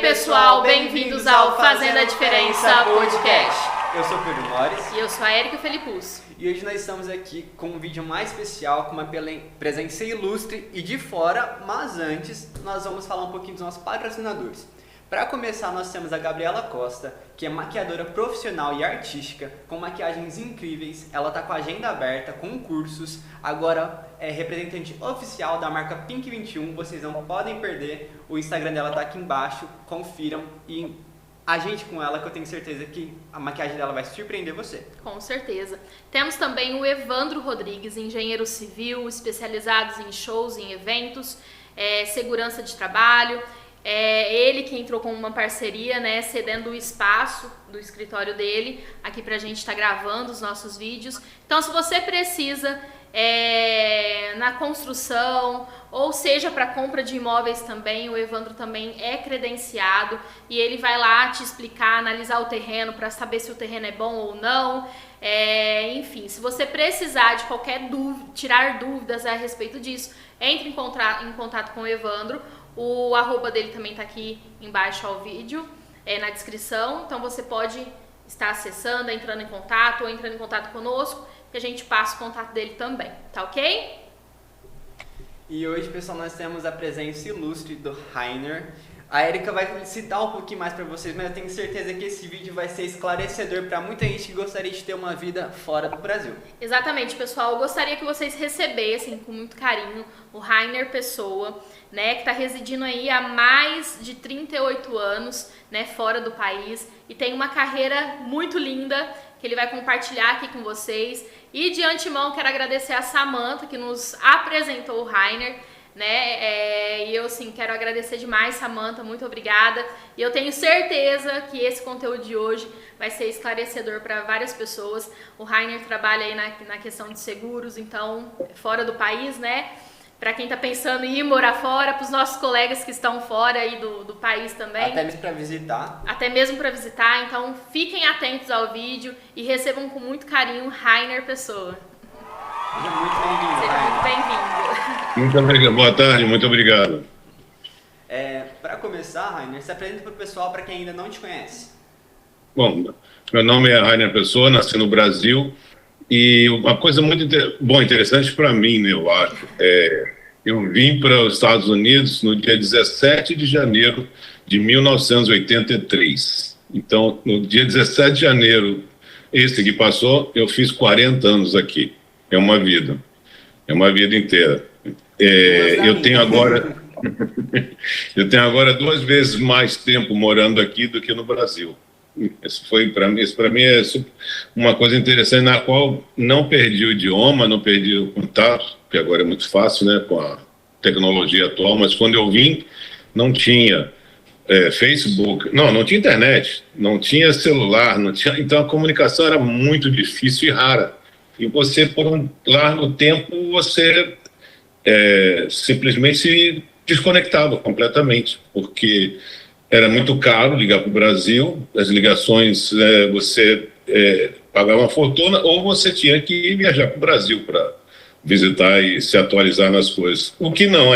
pessoal, bem-vindos ao Fazendo a Diferença Podcast. Eu sou o Pedro Mores. E eu sou a Érica Felipus. E hoje nós estamos aqui com um vídeo mais especial, com uma presença ilustre e de fora, mas antes nós vamos falar um pouquinho dos nossos patrocinadores. Para começar, nós temos a Gabriela Costa, que é maquiadora profissional e artística, com maquiagens incríveis. Ela está com a agenda aberta, com cursos, agora é representante oficial da marca Pink 21, vocês não podem perder. O Instagram dela está aqui embaixo, confiram e agende com ela, que eu tenho certeza que a maquiagem dela vai surpreender você. Com certeza. Temos também o Evandro Rodrigues, engenheiro civil, especializados em shows, em eventos, segurança de trabalho. Ele que entrou com uma parceria, né, cedendo o espaço do escritório dele aqui pra gente estar gravando os nossos vídeos. Então, se você precisa na construção, ou seja, para compra de imóveis também, o Evandro também é credenciado e ele vai lá te explicar, analisar o terreno para saber se o terreno é bom ou não. Enfim, se você precisar de qualquer dúvida, tirar dúvidas a respeito disso, entre em contato com o Evandro. O arroba dele também está aqui embaixo ao vídeo, na descrição. Então você pode estar acessando, entrando em contato ou entrando em contato conosco, que a gente passa o contato dele também, tá ok? E hoje, pessoal, nós temos a presença ilustre do Rainer. A Érica vai citar um pouquinho mais para vocês, mas eu tenho certeza que esse vídeo vai ser esclarecedor para muita gente que gostaria de ter uma vida fora do Brasil. Exatamente, pessoal. Eu gostaria que vocês recebessem com muito carinho o Rainer Pessoa, né, que está residindo aí há mais de 38 anos, né, fora do país, e tem uma carreira muito linda que ele vai compartilhar aqui com vocês. E de antemão quero agradecer a Samantha que nos apresentou o Rainer, né? E eu sim quero agradecer demais, Samantha, muito obrigada. E eu tenho certeza que esse conteúdo de hoje vai ser esclarecedor para várias pessoas. O Rainer trabalha aí na questão de seguros, então fora do país, né? Para quem está pensando em ir morar fora, para os nossos colegas que estão fora aí do país também. Até mesmo para visitar. Até mesmo para visitar, então fiquem atentos ao vídeo e recebam com muito carinho Rainer Pessoa. Seja muito bem-vindo, Seja Rainer. muito bem-vindo. Muito obrigado. Boa tarde, muito obrigado. Para começar, Rainer, se apresenta para o pessoal, para quem ainda não te conhece. Bom, meu nome é Rainer Pessoa, nasci no Brasil. E uma coisa muito interessante para mim, né, eu acho, eu vim para os Estados Unidos no dia 17 de janeiro de 1983. Então, no dia 17 de janeiro, esse que passou, eu fiz 40 anos aqui. É uma vida inteira. Eu tenho agora 2 vezes mais tempo morando aqui do que no Brasil. Isso para mim é uma coisa interessante, na qual não perdi o idioma, não perdi o contato, que agora é muito fácil, né, com a tecnologia atual, mas quando eu vim não tinha Facebook, não tinha internet, não tinha celular, então a comunicação era muito difícil e rara. E você, por um largo tempo, você simplesmente se desconectava completamente, porque era muito caro ligar para o Brasil, as ligações você pagava uma fortuna, ou você tinha que viajar para o Brasil para visitar e se atualizar nas coisas. O que não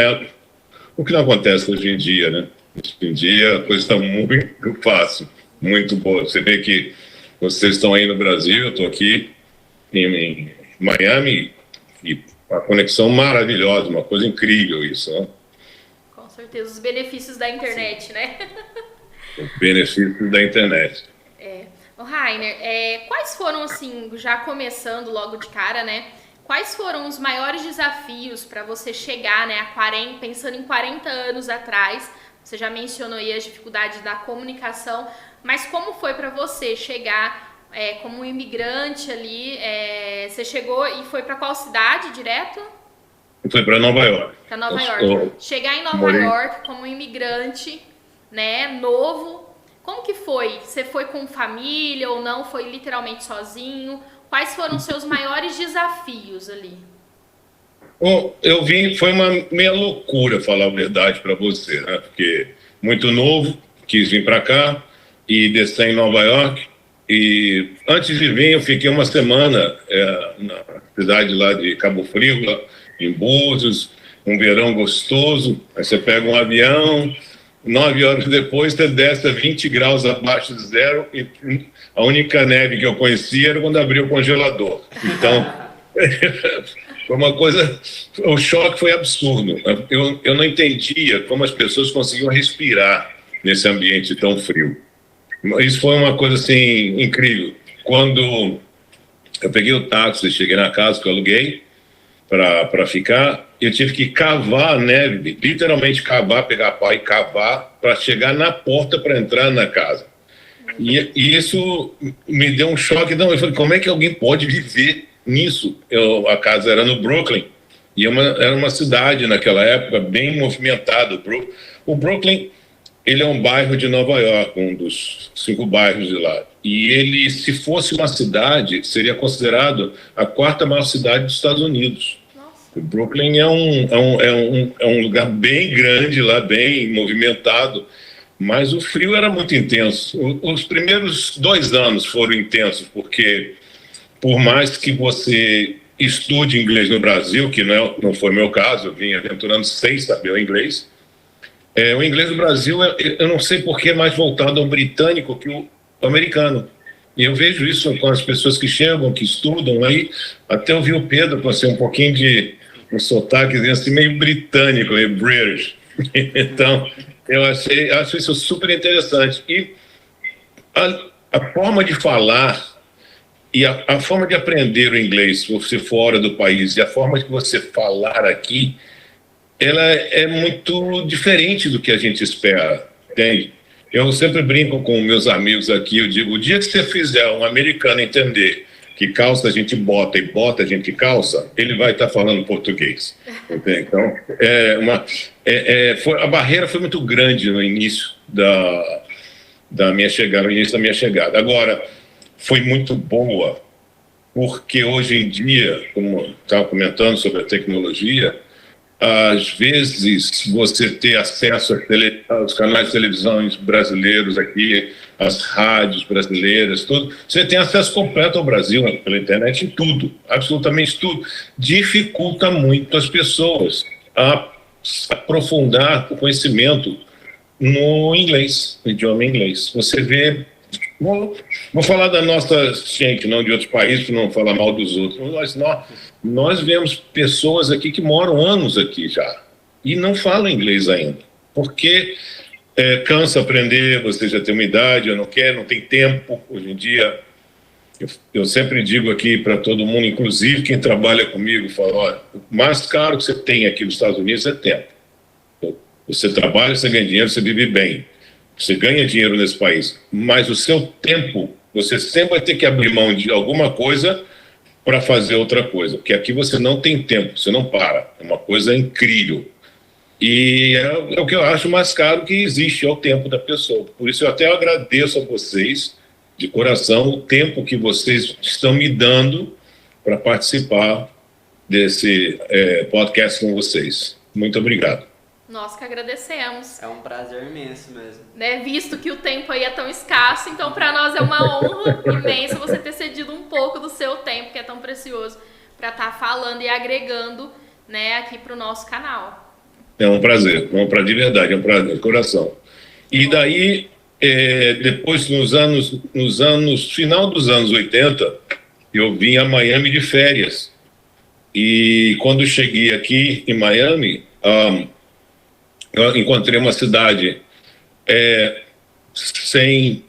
acontece hoje em dia, né? Hoje em dia a coisa está muito fácil, muito boa. Você vê que vocês estão aí no Brasil, eu estou aqui em Miami, e uma conexão maravilhosa, uma coisa incrível isso, né? Com certeza, os benefícios da internet, sim, né? Os benefícios da internet. O Rainer, quais foram, assim, já começando logo de cara, né? Quais foram os maiores desafios para você chegar, né, pensando em 40 anos atrás? Você já mencionou aí as dificuldades da comunicação, mas como foi para você chegar como um imigrante ali? Você chegou e foi para qual cidade direto? Foi para Nova York. Para Nova York. Chegar em Nova York como imigrante, né, novo, como que foi? Você foi com família ou não? Foi literalmente sozinho? Quais foram os seus maiores desafios ali? Bom, eu vim, foi uma meia loucura, falar a verdade para você, né? Porque muito novo, quis vir para cá e descer em Nova York. E antes de vir, eu fiquei uma semana na cidade lá de Cabo Frio, lá em Búzios, um verão gostoso. Aí você pega um avião, 9 horas depois você desce a 20 graus abaixo de zero e a única neve que eu conhecia era quando abria o congelador. Então, foi uma coisa... O choque foi absurdo. Eu não entendia como as pessoas conseguiam respirar nesse ambiente tão frio. Isso foi uma coisa, assim, incrível. Quando eu peguei o táxi, cheguei na casa que eu aluguei para ficar, eu tive que cavar a neve, literalmente cavar, pegar pau e cavar para chegar na porta para entrar na casa. E isso me deu um choque. Não, eu falei, como é que alguém pode viver nisso? A casa era no Brooklyn, e era uma cidade naquela época bem movimentada. O Brooklyn, ele é um bairro de Nova York, um dos 5 bairros de lá. E ele, se fosse uma cidade, seria considerado a 4ª maior cidade dos Estados Unidos. O Brooklyn é um lugar bem grande lá, bem movimentado, mas o frio era muito intenso. Os primeiros 2 anos foram intensos, porque por mais que você estude inglês no Brasil, que não foi meu caso, eu vim aventurando sem saber o inglês, o inglês do Brasil, eu não sei por que é mais voltado ao britânico que o americano. E eu vejo isso com as pessoas que chegam, que estudam aí. Até eu vi o Pedro com assim, um pouquinho de um sotaque assim, meio britânico, meio British. Então, acho isso super interessante. E a forma de falar e a forma de aprender o inglês, se você fora do país, e a forma de você falar aqui, ela é muito diferente do que a gente espera, entende? Eu sempre brinco com meus amigos aqui, eu digo, o dia que você fizer um americano entender que calça a gente bota e bota a gente calça, ele vai estar falando português. Entende? Então, a barreira foi muito grande no início da minha chegada, Agora, foi muito boa, porque hoje em dia, como estava comentando sobre a tecnologia, às vezes você ter acesso aos canais de televisão brasileiros aqui, às rádios brasileiras, tudo, você tem acesso completo ao Brasil pela internet em tudo, absolutamente tudo. Dificulta muito as pessoas a aprofundar o conhecimento no inglês, no idioma inglês. Você vê... Vou falar da nossa gente, não de outros países, para não falar mal dos outros. Nós vemos pessoas aqui que moram anos aqui já e não falam inglês ainda, porque cansa aprender, você já tem uma idade, eu não quero, não tem tempo. Hoje em dia, eu sempre digo aqui para todo mundo, inclusive quem trabalha comigo, fala, olha, o mais caro que você tem aqui nos Estados Unidos é tempo. Você trabalha, você ganha dinheiro, você vive bem. Você ganha dinheiro nesse país, mas o seu tempo, você sempre vai ter que abrir mão de alguma coisa para fazer outra coisa, porque aqui você não tem tempo, você não para, é uma coisa incrível. E é o que eu acho mais caro que existe, é o tempo da pessoa. Por isso eu até agradeço a vocês, de coração, o tempo que vocês estão me dando para participar desse podcast com vocês. Muito obrigado. Nós que agradecemos. É um prazer imenso mesmo. Né? Visto que o tempo aí é tão escasso, então para nós é uma honra imensa você ter cedido um pouco do seu tempo, que é tão precioso, para estar falando e agregando, né, aqui para o nosso canal. É um prazer, de verdade, é um prazer, de coração. E daí, depois, final dos anos 80, eu vim a Miami de férias. E quando cheguei aqui em Miami, eu encontrei uma cidade sem,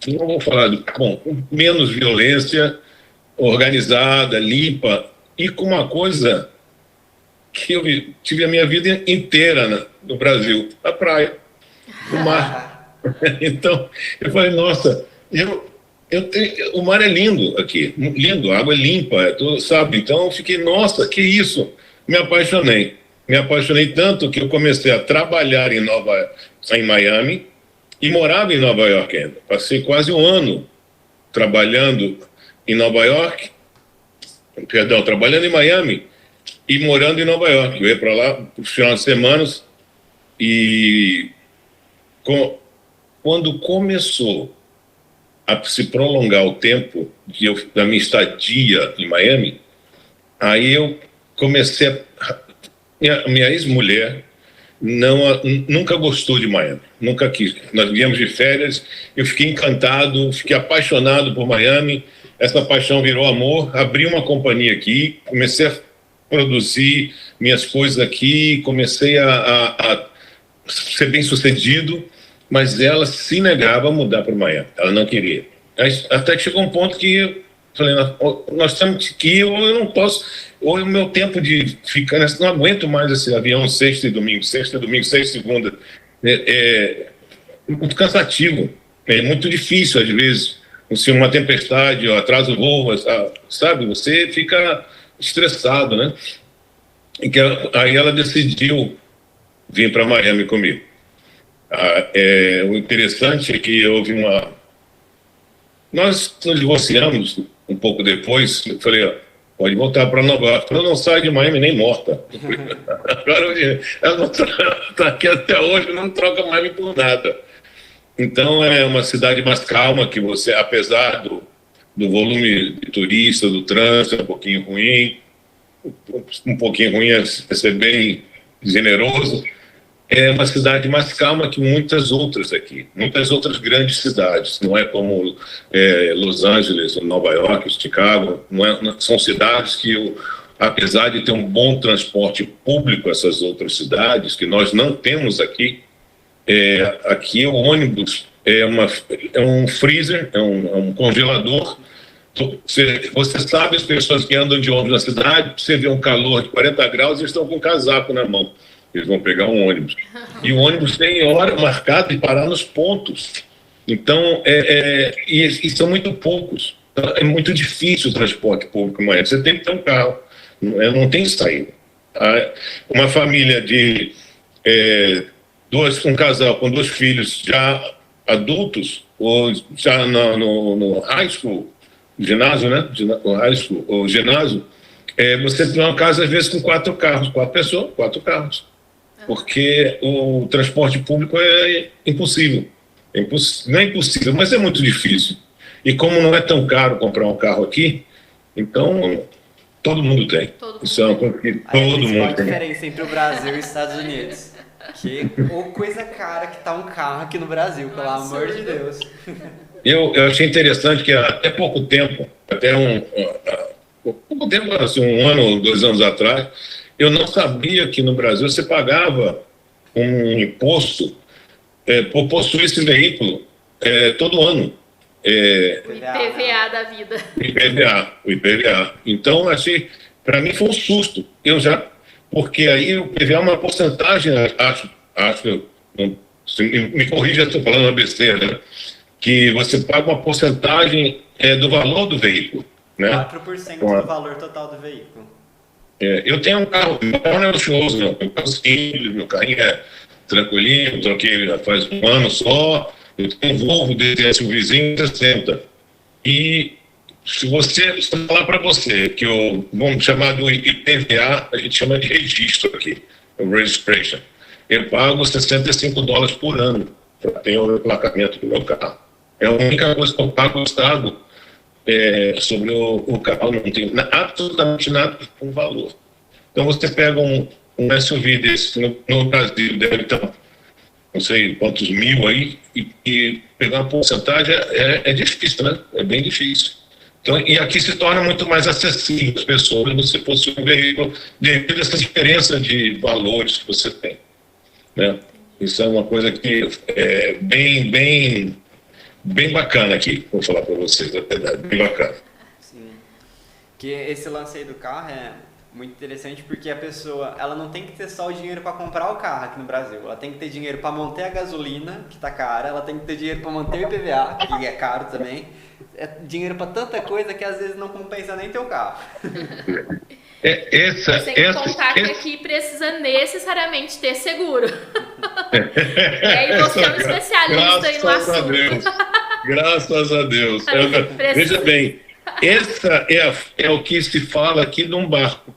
não vou falar, com menos violência, organizada, limpa, e com uma coisa que eu tive a minha vida inteira no Brasil, a praia, o mar. Então, eu falei, nossa, o mar é lindo aqui, lindo, a água é limpa, sabe? Então, eu fiquei, nossa, que isso? Me apaixonei tanto que eu comecei a trabalhar em Miami e morava em Nova York ainda. Passei quase um ano trabalhando em Nova York, trabalhando em Miami e morando em Nova York. Eu ia para lá por final de semana e quando começou a se prolongar o tempo da minha estadia em Miami, aí eu comecei minha ex-mulher, nunca gostou de Miami, nunca quis. Nós viemos de férias, eu fiquei encantado, fiquei apaixonado por Miami, essa paixão virou amor, abri uma companhia aqui, comecei a produzir minhas coisas aqui, comecei a ser bem sucedido, mas ela se negava a mudar para Miami, ela não queria. Até que chegou um ponto que eu falei, nós temos que ir, ou eu não posso, ou o meu tempo de ficar, não aguento mais esse avião sexta e domingo, sexta e segunda, é muito cansativo, é muito difícil às vezes, se uma tempestade, ou atrasa o voo, sabe, você fica estressado, né? Aí ela decidiu vir para Miami comigo. O interessante é que houve nós nos divorciamos um pouco depois. Eu falei, pode voltar para Nova York. Ela não sai de Miami nem morta. Agora ela está aqui até hoje, não troca Miami por nada. Então é uma cidade mais calma, que você, apesar do volume de turistas, do trânsito, é um pouquinho ruim. Um pouquinho ruim é ser bem generoso. É uma cidade mais calma que muitas outras aqui, muitas outras grandes cidades. Não é como Los Angeles, Nova York, Chicago. São cidades que, apesar de ter um bom transporte público, essas outras cidades, que nós não temos aqui, aqui o ônibus é um freezer, é um congelador. Você sabe, as pessoas que andam de ônibus na cidade, você vê um calor de 40 graus, eles estão com um casaco na mão. Eles vão pegar um ônibus. E o ônibus tem hora marcada de parar nos pontos. Então, e são muito poucos. Então, é muito difícil o transporte público, mas você tem que ter um carro. Não tem saída. Uma família de um casal com 2 filhos já adultos, ou já no high school, ginásio, né? O high school, o ginásio, você tem uma casa, às vezes, com 4 carros, 4 pessoas, 4 carros. Porque o transporte público é impossível. Não é impossível, mas é muito difícil. E como não é tão caro comprar um carro aqui, então todo mundo tem. Isso é uma coisa que todo mundo tem. A diferença entre o Brasil e os Estados Unidos. Que coisa cara que tá um carro aqui no Brasil, pelo amor de Deus. Eu achei interessante que até pouco tempo, assim, 1 ano ou 2 anos atrás, eu não sabia que no Brasil você pagava um imposto por possuir esse veículo todo ano. O IPVA da vida. O IPVA. Então, para mim foi um susto. Porque aí o IPVA é uma porcentagem, acho me corrija se estou falando uma besteira, né? Que você paga uma porcentagem do valor do veículo. Né? 4% do valor total do veículo. Eu tenho um carro, meu carro não é luxuoso, não. Meu carro é simples, meu carrinho é tranquilinho, troquei faz 1 ano só. Eu tenho um Volvo desse SUVzinho 60. E se eu falar para você que vamos chamar do IPVA, a gente chama de registro aqui, o registration. Eu pago $65 por ano para ter o emplacamento do meu carro. É a única coisa que eu pago no Estado. Sobre o carro, não tem absolutamente nada com valor. Então você pega um SUV desse no Brasil, deve estar não sei quantos mil aí, e pegar uma porcentagem é difícil, né? É bem difícil. Então, e aqui se torna muito mais acessível às pessoas, você possui um veículo devido a essa diferença de valores que você tem. Né? Isso é uma coisa que é bem bacana aqui, vou falar para vocês, na verdade, bem bacana. Sim. Que esse lance aí do carro é muito interessante porque a pessoa, ela não tem que ter só o dinheiro para comprar o carro aqui no Brasil, ela tem que ter dinheiro para manter a gasolina, que tá cara, ela tem que ter dinheiro para manter o IPVA, que é caro também, dinheiro para tanta coisa que às vezes não compensa nem ter o carro. Sem contar que aqui precisa necessariamente ter seguro. E aí você é um especialista aí no assunto. Graças a Deus. Veja bem, essa o que se fala aqui de um barco.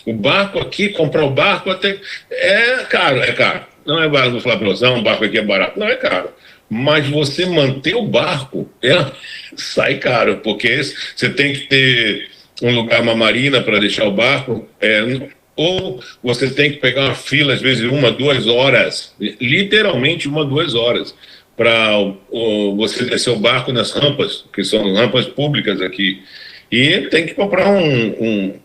O barco aqui, comprar o barco até é caro. Não é barato, vou falar para você, um barco aqui é barato. Não é caro. Mas você manter o barco sai caro, porque você tem que ter um lugar, uma marina para deixar o barco. ou você tem que pegar uma fila, às vezes 1-2 horas, literalmente 1-2 horas, para você descer o barco nas rampas, que são rampas públicas aqui. E tem que comprar um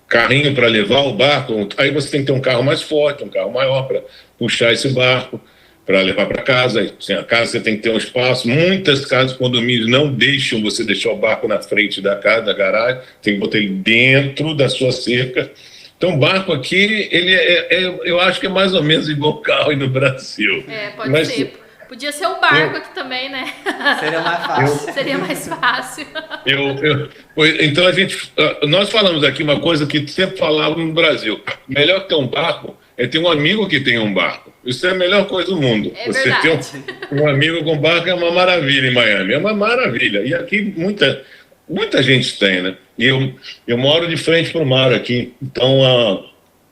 carrinho para levar o barco. Aí você tem que ter um carro mais forte, um carro maior para puxar esse barco, para levar para casa. A casa você tem que ter um espaço. Muitas casas, condomínios não deixam você deixar o barco na frente da casa, da garagem. Tem que botar ele dentro da sua cerca. Então, o barco aqui, ele eu acho que é mais ou menos igual carro aí no Brasil. Pode ser. Podia ser o barco aqui também, né? Seria mais fácil. Seria mais fácil. Então, nós falamos aqui uma coisa que sempre falávamos no Brasil. Melhor que ter um barco é ter um amigo que tem um barco. Isso é a melhor coisa do mundo. Você verdade. ter um amigo com barco é uma maravilha em Miami. É uma maravilha. E aqui muita gente tem, né? E eu moro de frente para o mar aqui. Então,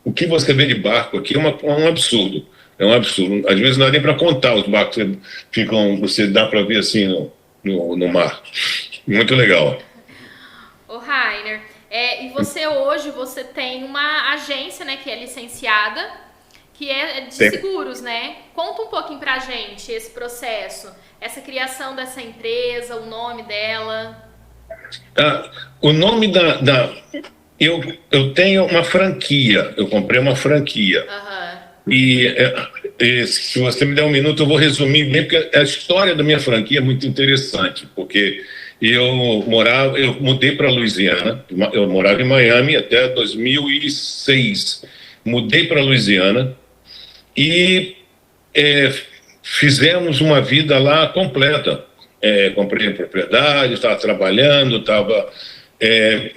o que você vê de barco aqui é um absurdo. É um absurdo. Às vezes não dá nem para contar os barcos que você dá para ver assim no mar. Muito legal. Ô, Rainer, e você tem uma agência, né, que é licenciada, que é de seguros, né? Conta um pouquinho pra gente esse processo, essa criação dessa empresa, o nome dela. O nome eu tenho uma franquia, eu comprei uma franquia. E se você me der um minuto, eu vou resumir bem, porque a história da minha franquia é muito interessante, porque eu mudei para Louisiana, eu morava em Miami até 2006, mudei para Louisiana e fizemos uma vida lá completa. Comprei propriedade, estava trabalhando,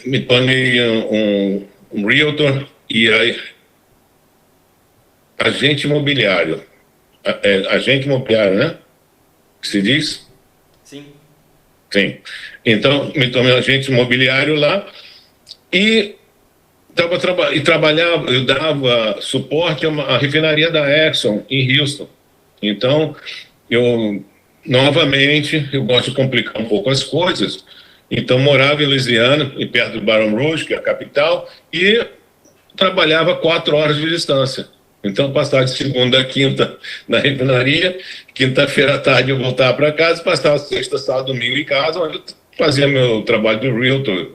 me tornei um realtor e aí agente imobiliário. Agente imobiliário, né? Que se diz? Sim. Sim. Então, me tornei agente imobiliário lá e trabalhava, eu dava suporte à refinaria da Exxon em Houston. Então, novamente, eu gosto de complicar um pouco as coisas. Então, morava em Louisiana, perto do Baton Rouge, que é a capital, e trabalhava 4 horas de distância. Então, passava de segunda a quinta na refinaria, quinta-feira à tarde eu voltava para casa, passava sexta, sábado, domingo em casa, onde eu fazia meu trabalho de realtor.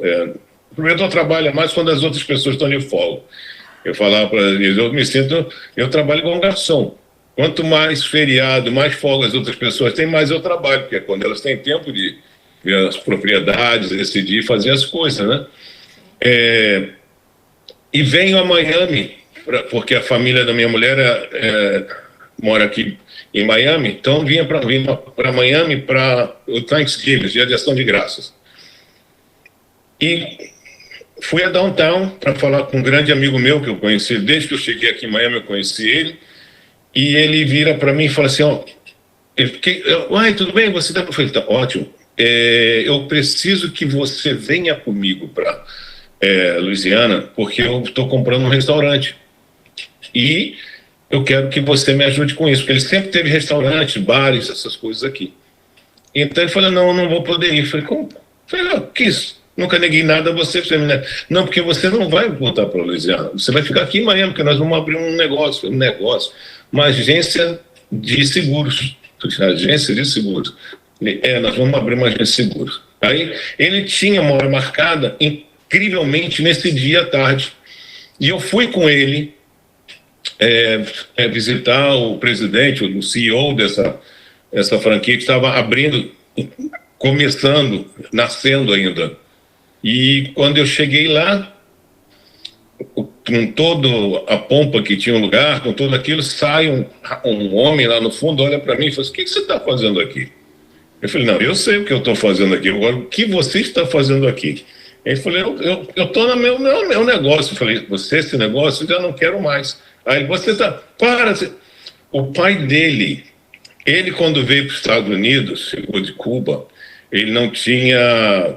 O realtor trabalha mais quando as outras pessoas estão de folga. Eu falava para eles, eu trabalho como garçom. Quanto mais feriado, mais folga as outras pessoas têm, mais eu trabalho, porque é quando elas têm tempo de ver as propriedades, decidir fazer as coisas, né? E venho a Miami, porque a família da minha mulher mora aqui em Miami, então vim para Miami para o Thanksgiving, Dia de Ação de Graças. E fui a Downtown para falar com um grande amigo meu que eu conheci, desde que eu cheguei aqui em Miami eu conheci ele, e ele vira para mim e fala assim, tudo bem? Você eu falei, tá ótimo, eu preciso que você venha comigo para Louisiana, porque eu estou comprando um restaurante. E eu quero que você me ajude com isso, porque ele sempre teve restaurantes, bares, essas coisas aqui. Então ele falou, não vou poder ir. Eu falei, como? Eu falei, que isso? Nunca neguei nada a você. Não, porque você não vai voltar para Louisiana. Você vai ficar aqui em Miami, porque nós vamos abrir um negócio, uma agência de seguros. Agência de seguros. Nós vamos abrir uma agência de seguros. Aí ele tinha uma hora marcada, incrivelmente, nesse dia à tarde. E eu fui com ele visitar o presidente, o CEO dessa franquia que estava abrindo, começando, nascendo ainda. E quando eu cheguei lá, com toda a pompa que tinha no lugar, com tudo aquilo, sai um homem lá no fundo, olha para mim e fala, o que você está fazendo aqui? Eu falei, não, eu sei o que eu estou fazendo aqui, agora o que você está fazendo aqui? Ele falou, eu estou no meu negócio. Eu falei, esse negócio eu já não quero mais. Aí você está, o pai dele, ele quando veio para os Estados Unidos, chegou de Cuba, ele não tinha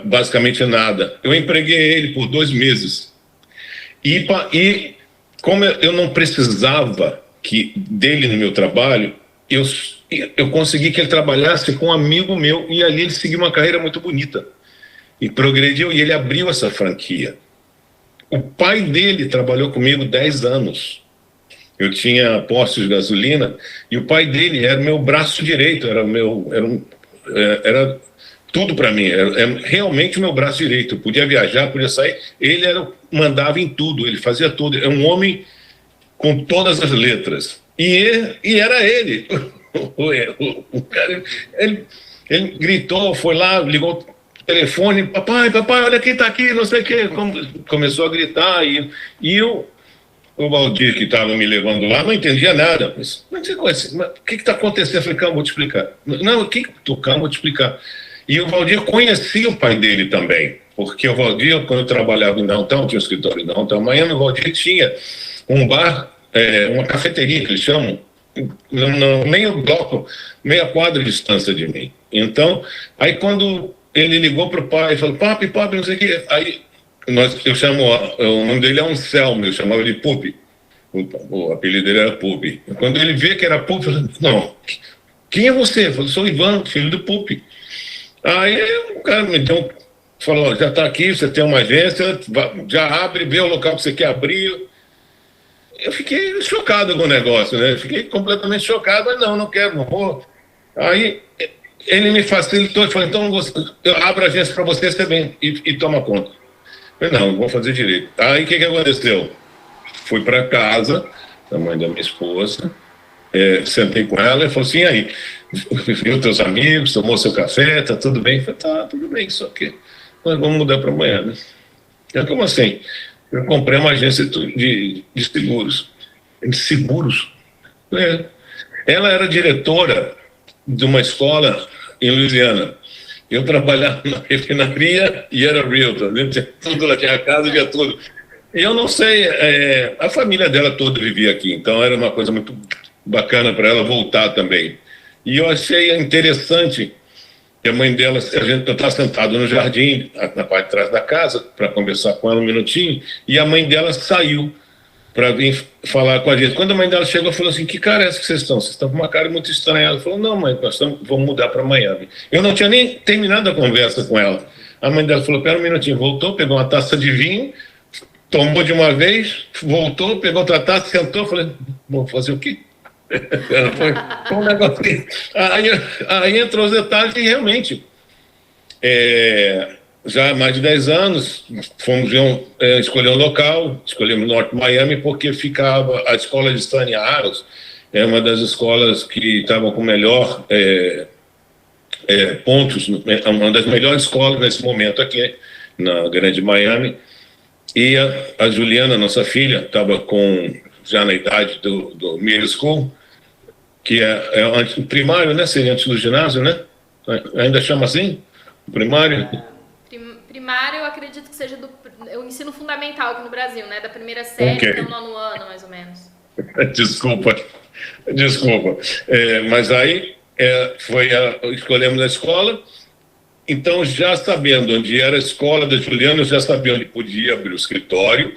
basicamente nada. Eu empreguei ele por 2 meses. E como eu não precisava dele no meu trabalho, eu consegui que ele trabalhasse com um amigo meu e ali ele seguiu uma carreira muito bonita. E progrediu e ele abriu essa franquia. O pai dele trabalhou comigo 10 anos. Eu tinha postos de gasolina e o pai dele era meu braço direito, era tudo para mim, era realmente o meu braço direito. Eu podia viajar, podia sair, mandava em tudo, ele fazia tudo. É um homem com todas as letras. E era ele. O cara, ele gritou, foi lá, ligou o telefone, papai, olha quem está aqui, não sei o quê. Começou a gritar e o Valdir, que estava me levando lá, não entendia nada. Mas o que está acontecendo? Eu falei, calma, vou te explicar. Não, calma, vou te explicar. E o Valdir conhecia o pai dele também, porque o Valdir, quando eu trabalhava em Downtown, tinha um escritório em Downtown Miami, o Valdir tinha um bar, uma cafeteria, que eles chamam, no meio bloco, meia quadra de distância de mim. Então, aí quando ele ligou para o pai, falou, papi, não sei o quê, aí eu chamo, o nome dele é Anselmo, eu chamava ele Pupi. O apelido dele era Pupi. Quando ele vê que era Pupi, eu falei, não, quem é você? Eu falei, sou Ivan, filho do Pupi. Aí o cara me falou, já está aqui, você tem uma agência, já abre, vê o local que você quer abrir. Eu fiquei chocado com o negócio, né? Fiquei completamente chocado, mas não quero, não vou. Aí ele me facilitou e falou, então eu abro a agência para você também e toma conta. Eu falei, não vou fazer direito. Aí o que aconteceu? Fui para casa da mãe da minha esposa, sentei com ela e falou assim, aí, viu teus amigos, tomou seu café, tá tudo bem? Eu falei, tá, tudo bem, só que nós vamos mudar para amanhã, né? Eu, como assim? Eu comprei uma agência de seguros. De seguros? Ela era diretora de uma escola em Louisiana. Eu trabalhava na refinaria e era realtor. Tinha tudo, ela tinha casa, tinha tudo. E eu não sei, a família dela toda vivia aqui, então era uma coisa muito bacana para ela voltar também. E eu achei interessante que a mãe dela, eu estava sentado no jardim, na parte de trás da casa, para conversar com ela um minutinho, e a mãe dela saiu para vir falar com a gente. Quando a mãe dela chegou, falou assim, que cara é essa que vocês estão? Vocês estão com uma cara muito estranha. Ela falou, não, mãe, vamos mudar para Miami. Eu não tinha nem terminado a conversa com ela. A mãe dela falou, pera um minutinho, voltou, pegou uma taça de vinho, tomou de uma vez, voltou, pegou outra taça, sentou, falei, vou fazer o quê? Foi um negócio que... Aí entrou os detalhes e realmente, já há mais de 10 anos, fomos escolher um local, escolhemos Norte Miami porque ficava a escola de Sunny Arrows, uma das escolas que estavam com melhor pontos, uma das melhores escolas nesse momento aqui na Grande Miami. E a Juliana, nossa filha, estava já na idade do middle school, que é antes do primário, né? Seria antes do ginásio, né? Ainda chama assim? Primário? Primário, eu acredito que seja o ensino fundamental aqui no Brasil, né? Da primeira série até o 9º ano, mais ou menos. Desculpa. Mas aí escolhemos a escola. Então, já sabendo onde era a escola da Juliana, eu já sabia onde podia abrir o escritório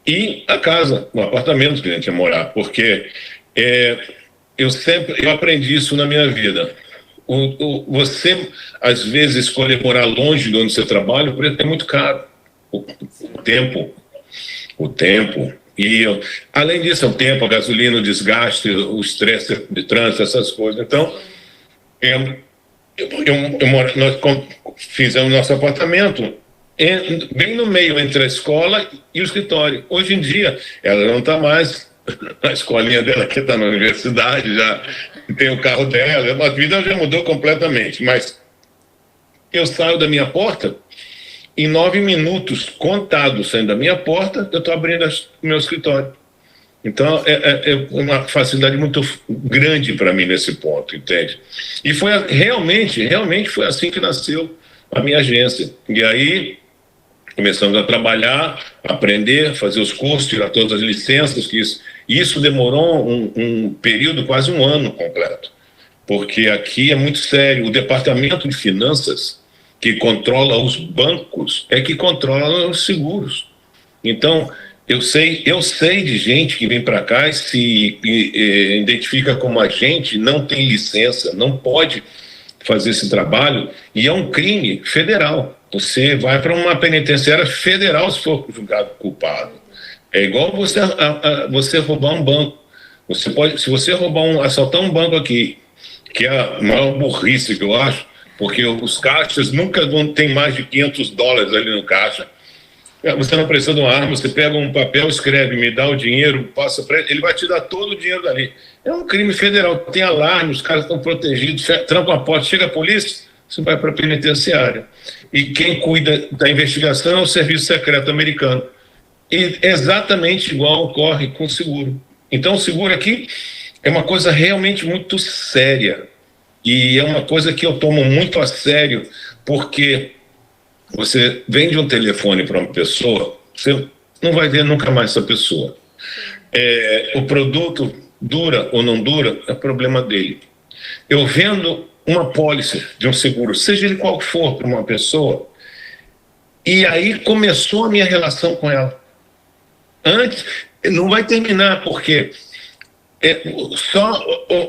e a casa, o apartamento que a gente ia morar, porque eu aprendi isso na minha vida. Você, às vezes, escolher morar longe de onde você trabalha, o preço é muito caro. O tempo. E, além disso, o tempo, a gasolina, o desgaste, o estresse de trânsito, essas coisas. Então, nós fizemos nosso apartamento bem no meio entre a escola e o escritório. Hoje em dia, ela não está mais na escolinha dela, que está na universidade, já tem o carro dela, a vida já mudou completamente. Mas eu saio da minha porta, em 9 minutos contados saindo da minha porta, eu estou abrindo o meu escritório. Então, é uma facilidade muito grande para mim nesse ponto, entende? E foi realmente foi assim que nasceu a minha agência. E aí, começamos a trabalhar, aprender, fazer os cursos, tirar todas as licenças, isso demorou um período, quase um ano completo. Porque aqui é muito sério. O departamento de finanças, que controla os bancos, é que controla os seguros. Então, eu sei de gente que vem para cá e se identifica como agente, não tem licença, não pode fazer esse trabalho, e é um crime federal. Você vai para uma penitenciária federal se for julgado culpado. É igual você roubar um banco. Você pode, se você assaltar um banco aqui, que é a maior burrice que eu acho, porque os caixas nunca vão ter mais de $500 ali no caixa. Você não precisa de uma arma, você pega um papel, escreve, me dá o dinheiro, passa para ele vai te dar todo o dinheiro dali. É um crime federal, tem alarme, os caras estão protegidos, trancam a porta, chega a polícia, você vai para a penitenciária. E quem cuida da investigação é o Serviço Secreto Americano. E exatamente igual ocorre com o seguro. Então, o seguro aqui é uma coisa realmente muito séria. E é uma coisa que eu tomo muito a sério, porque você vende um telefone para uma pessoa, você não vai ver nunca mais essa pessoa. O produto dura ou não dura, é problema dele. Eu vendo uma pólice de um seguro, seja ele qual for, para uma pessoa, e aí começou a minha relação com ela. Antes, não vai terminar, porque só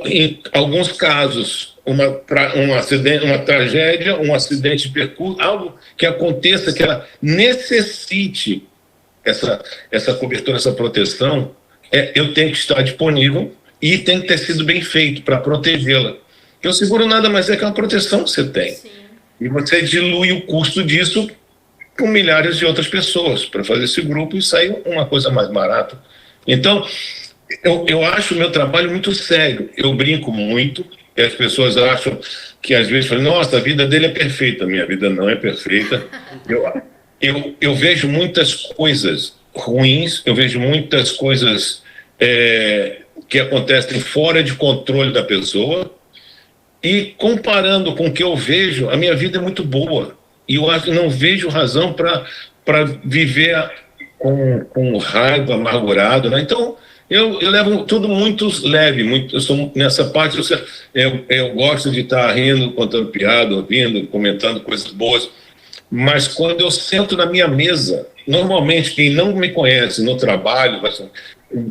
em alguns casos, uma tragédia, um acidente de percurso, algo que aconteça, que ela necessite essa cobertura, essa proteção, eu tenho que estar disponível e tem que ter sido bem feito para protegê-la. Porque o seguro nada mais é que uma proteção que você tem. Sim. E você dilui o custo disso com milhares de outras pessoas para fazer esse grupo e sair uma coisa mais barata. Então, eu acho o meu trabalho muito sério. Eu brinco muito, e as pessoas acham que às vezes falam, nossa, a vida dele é perfeita. Minha vida não é perfeita. Eu vejo muitas coisas ruins, eu vejo muitas coisas que acontecem fora de controle da pessoa, e comparando com o que eu vejo, a minha vida é muito boa. E eu acho que não vejo razão para viver com raiva, amargurado, né? Então, eu levo tudo muito leve, eu sou, nessa parte eu gosto de estar rindo, contando piada, ouvindo, comentando coisas boas, mas quando eu sento na minha mesa, normalmente quem não me conhece no trabalho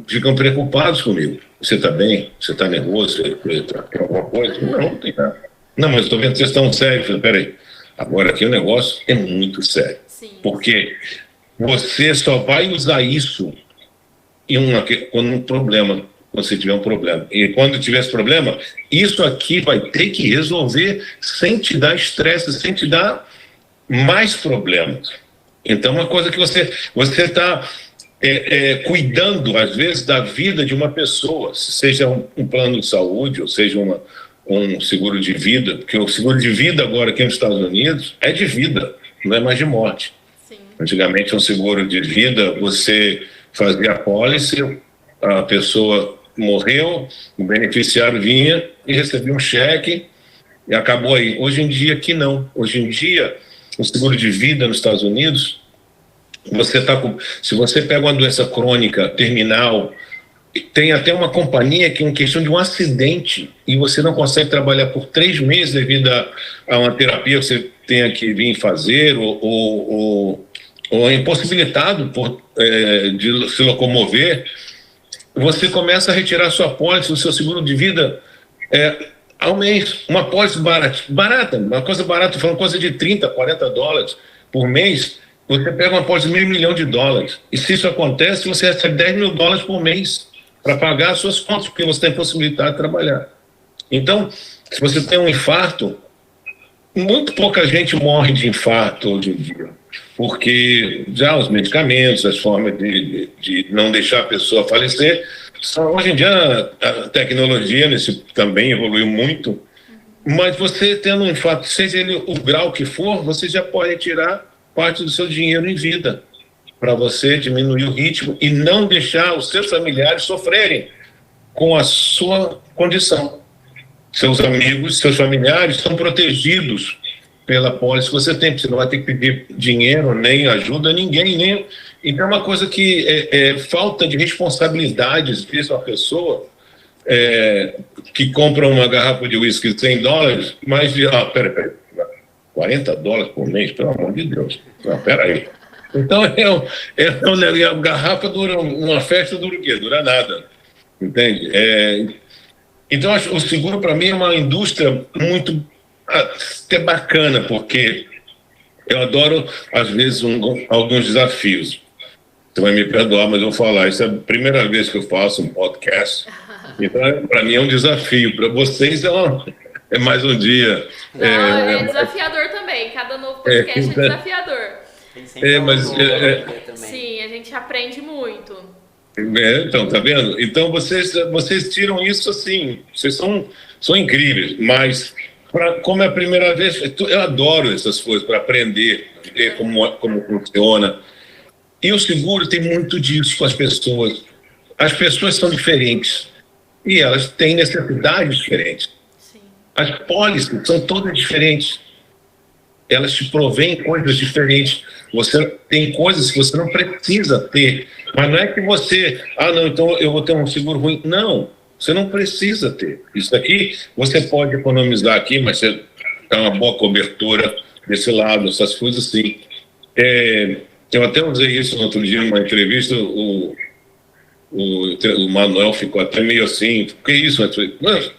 ficam preocupados comigo. Você está bem? Você está nervoso? Você tem alguma coisa? Não tem nada. Não, mas estou vendo que vocês estão sérios. Peraí, agora aqui o negócio é muito sério. Sim. Porque você só vai usar isso quando um problema, quando você tiver um problema. E quando tiver esse problema, isso aqui vai ter que resolver sem te dar estresse, sem te dar mais problemas. Então, uma coisa que você está cuidando, às vezes, da vida de uma pessoa, seja um plano de saúde, ou seja um seguro de vida, porque o seguro de vida agora aqui nos Estados Unidos é de vida, não é mais de morte. Sim. Antigamente, um seguro de vida, você fazia a pólice, a pessoa morreu, o beneficiário vinha e recebia um cheque e acabou aí. Hoje em dia, aqui não. Hoje em dia, o seguro de vida nos Estados Unidos, se você pega uma doença crônica, terminal, tem até uma companhia que, em questão de um acidente, e você não consegue trabalhar por 3 meses devido a uma terapia que você tenha que vir fazer, ou é impossibilitado de se locomover, você começa a retirar sua pólice do seu seguro de vida ao mês. Uma pólice barata, uma coisa barata, falando coisa de $30, $40 por mês. Você pega uma pólice de $1 milhão, e se isso acontece, você recebe $10 mil por mês para pagar as suas contas, porque você tem possibilidade de trabalhar. Então, se você tem um infarto, muito pouca gente morre de infarto hoje em dia, porque já os medicamentos, as formas de não deixar a pessoa falecer, hoje em dia a tecnologia também evoluiu muito, mas você tendo um infarto, seja ele o grau que for, você já pode tirar parte do seu dinheiro em vida, para você diminuir o ritmo e não deixar os seus familiares sofrerem com a sua condição. Seus amigos, seus familiares estão protegidos pela pólice que você tem, você não vai ter que pedir dinheiro, nem ajuda a ninguém. Então é uma coisa que falta de responsabilidade, às vezes, uma pessoa que compra uma garrafa de uísque de $100, mas peraí, $40 por mês, pelo amor de Deus. Não, peraí. Então, a garrafa dura, uma festa dura o quê? Dura nada. Entende? Então, o seguro, para mim, é uma indústria muito até bacana, porque Eu adoro, às vezes, alguns desafios. Você vai me perdoar, mas eu vou falar. Isso é a primeira vez que eu faço um podcast. Então, para mim é um desafio. Para vocês é mais um dia. Não, é desafiador também. Cada novo podcast é desafiador. Tem sempre algo mas novo pra aprender também. Sim, a gente aprende muito. Então, tá vendo? Então, vocês tiram isso assim. Vocês são incríveis, mas como é a primeira vez, eu adoro essas coisas para aprender, ver como funciona. E o seguro tem muito disso com as pessoas. As pessoas são diferentes e elas têm necessidades diferentes. Sim. As pólices são todas diferentes. Elas te provêm coisas diferentes. Você tem coisas que você não precisa ter. Mas não é que você... não, então eu vou ter um seguro ruim. Não, você não precisa ter. Isso aqui, você pode economizar aqui, mas você dá uma boa cobertura desse lado, essas coisas assim. Eu até usei isso no outro dia numa entrevista, o Manuel ficou até meio assim, que isso?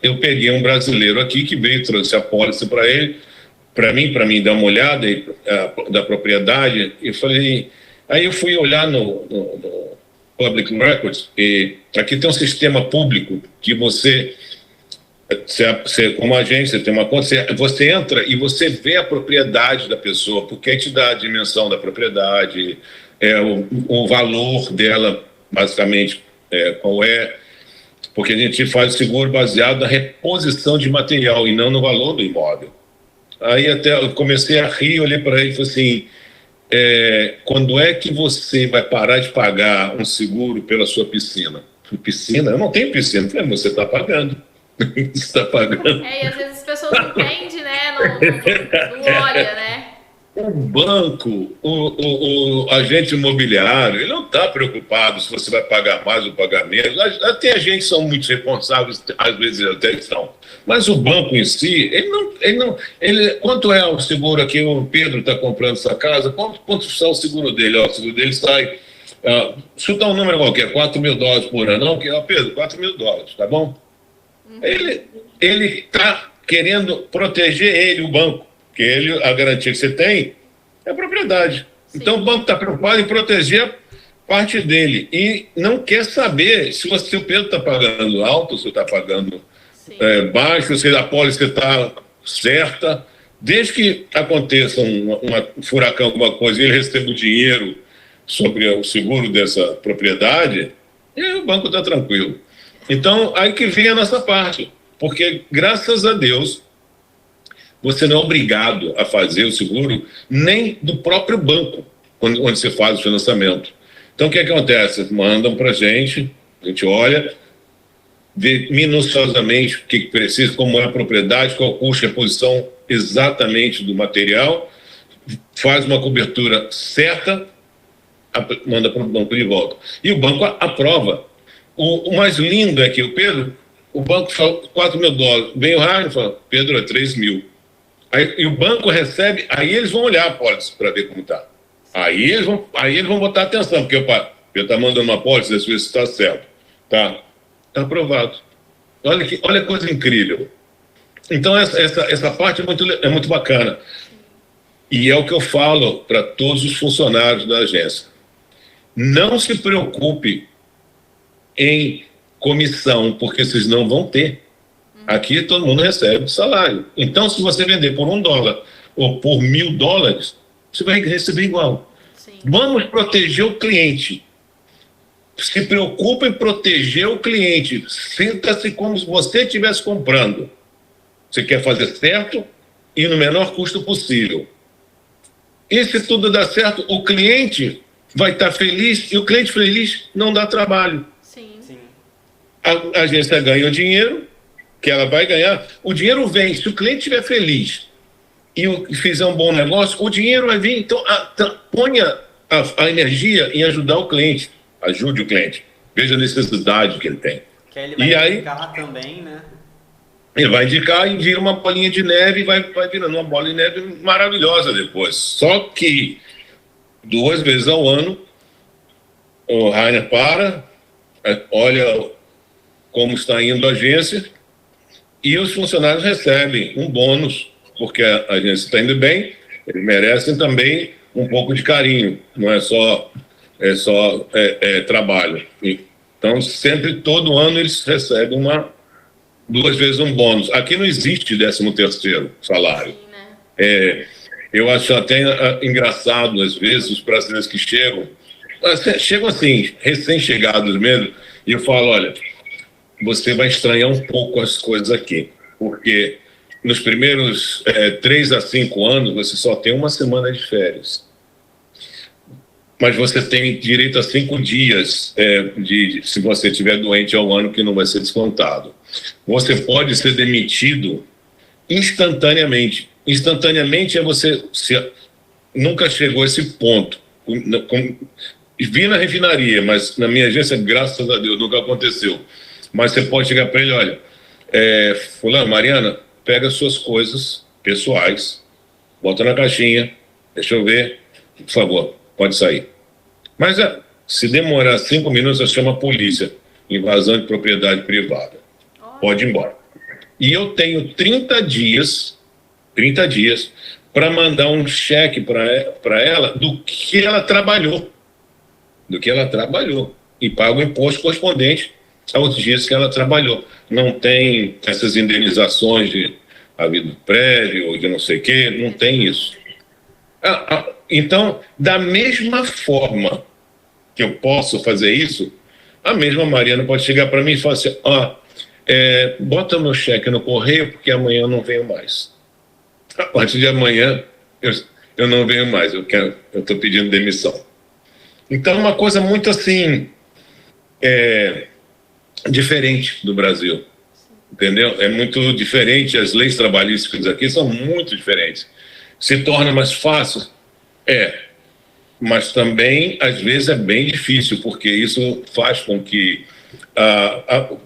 Eu peguei um brasileiro aqui que veio, trouxe a pólice para ele, para mim dar uma olhada da propriedade, e falei, aí eu fui olhar no Public Records, e aqui tem um sistema público que você como agência, tem uma conta, você entra e você vê a propriedade da pessoa, porque aí te dá a dimensão da propriedade, o valor dela, basicamente, qual é, porque a gente faz o seguro baseado na reposição de material e não no valor do imóvel. Aí até eu comecei a rir, olhei para ele e falei assim, quando é que você vai parar de pagar um seguro pela sua piscina? Piscina? Eu não tenho piscina. Você está pagando. Você está pagando. E às vezes as pessoas não entendem, né? Não olha, né? O banco, o agente imobiliário, ele não está preocupado se você vai pagar mais ou pagar menos. Até a gente são muito responsáveis, às vezes até são. Mas o banco em si, quanto é o seguro aqui? O Pedro está comprando essa casa, quanto está o seguro dele? O seguro dele sai, chutar um número qualquer, $4.000 por ano. Não, Pedro, $4.000, tá bom? Ele está querendo proteger ele, o banco, porque a garantia que você tem é a propriedade. Sim. Então o banco está preocupado em proteger a parte dele e não quer saber se o Pedro está pagando alto, se está pagando baixo, se a pólice está certa. Desde que aconteça um furacão, alguma coisa, e ele receba o dinheiro sobre o seguro dessa propriedade, e o banco está tranquilo. Então, aí que vem a nossa parte, porque, graças a Deus, você não é obrigado a fazer o seguro nem do próprio banco, onde você faz o financiamento. Então, o que acontece? Mandam para a gente olha, vê minuciosamente o que precisa, como é a propriedade, qual o custo e a posição exatamente do material, faz uma cobertura certa, manda para o banco de volta. E o banco aprova. O mais lindo é que o banco fala $4.000, vem o Rainer e fala, Pedro, é 3.000. E o banco recebe, aí eles vão olhar a pólice para ver como está. Aí eles vão botar atenção, porque o Pedro está mandando uma pólice, às vezes está certo. Está aprovado. Olha que coisa incrível. Então essa parte é muito bacana. E é o que eu falo para todos os funcionários da agência. Não se preocupe em comissão, porque vocês não vão ter. Aqui todo mundo recebe salário. Então, se você vender por $1 ou por $1.000, você vai receber igual. Sim. Vamos proteger o cliente. Se preocupe em proteger o cliente. Sinta-se como se você estivesse comprando. Você quer fazer certo e no menor custo possível. E se tudo dá certo, o cliente vai estar feliz, e o cliente feliz não dá trabalho. Sim. A agência ganha o dinheiro, que ela vai ganhar. O dinheiro vem, se o cliente estiver feliz e fizer um bom negócio, o dinheiro vai vir. Então, ponha a energia em ajudar o cliente. Ajude o cliente. Veja a necessidade que ele tem. Que aí ele vai indicar também, né? Ele vai indicar e vira uma bolinha de neve e vai virando uma bola de neve maravilhosa depois. Só que 2 vezes ao ano o Rainer olha como está indo a agência e os funcionários recebem um bônus, porque a agência está indo bem Eles merecem também um pouco de carinho, não é só trabalho. Então, sempre, todo ano, eles recebem 2 vezes um bônus. Aqui não existe 13º salário. Sim, né? Eu acho até engraçado, às vezes, os brasileiros que chegam assim, recém-chegados mesmo, e eu falo, olha, você vai estranhar um pouco as coisas aqui, porque nos primeiros 3 a 5 anos, você só tem 1 semana de férias. Mas você tem direito a 5 dias se você estiver doente ao ano, que não vai ser descontado. Você pode ser demitido instantaneamente. Instantaneamente nunca chegou a esse ponto. Vi na refinaria, mas na minha agência, graças a Deus, nunca aconteceu. Mas você pode chegar para ele, olha, fulano, Mariana, pega suas coisas pessoais, bota na caixinha, deixa eu ver, por favor, pode sair. Mas se demorar 5 minutos, você chama a polícia, invasão de propriedade privada. Pode ir embora. E eu tenho 30 dias para mandar um cheque para ela do que ela trabalhou. E paga o imposto correspondente aos dias que ela trabalhou. Não tem essas indenizações de a vida do prédio, ou de não sei o quê, não tem isso. Então, da mesma forma que eu posso fazer isso, a mesma Mariana pode chegar para mim e falar assim, bota meu cheque no correio, porque amanhã eu não venho mais. A partir de amanhã, eu não venho mais, eu estou pedindo demissão. Então, é uma coisa muito assim, diferente do Brasil, entendeu? É muito diferente, as leis trabalhísticas aqui são muito diferentes. Se torna mais fácil? Mas também, às vezes, é bem difícil, porque isso faz com que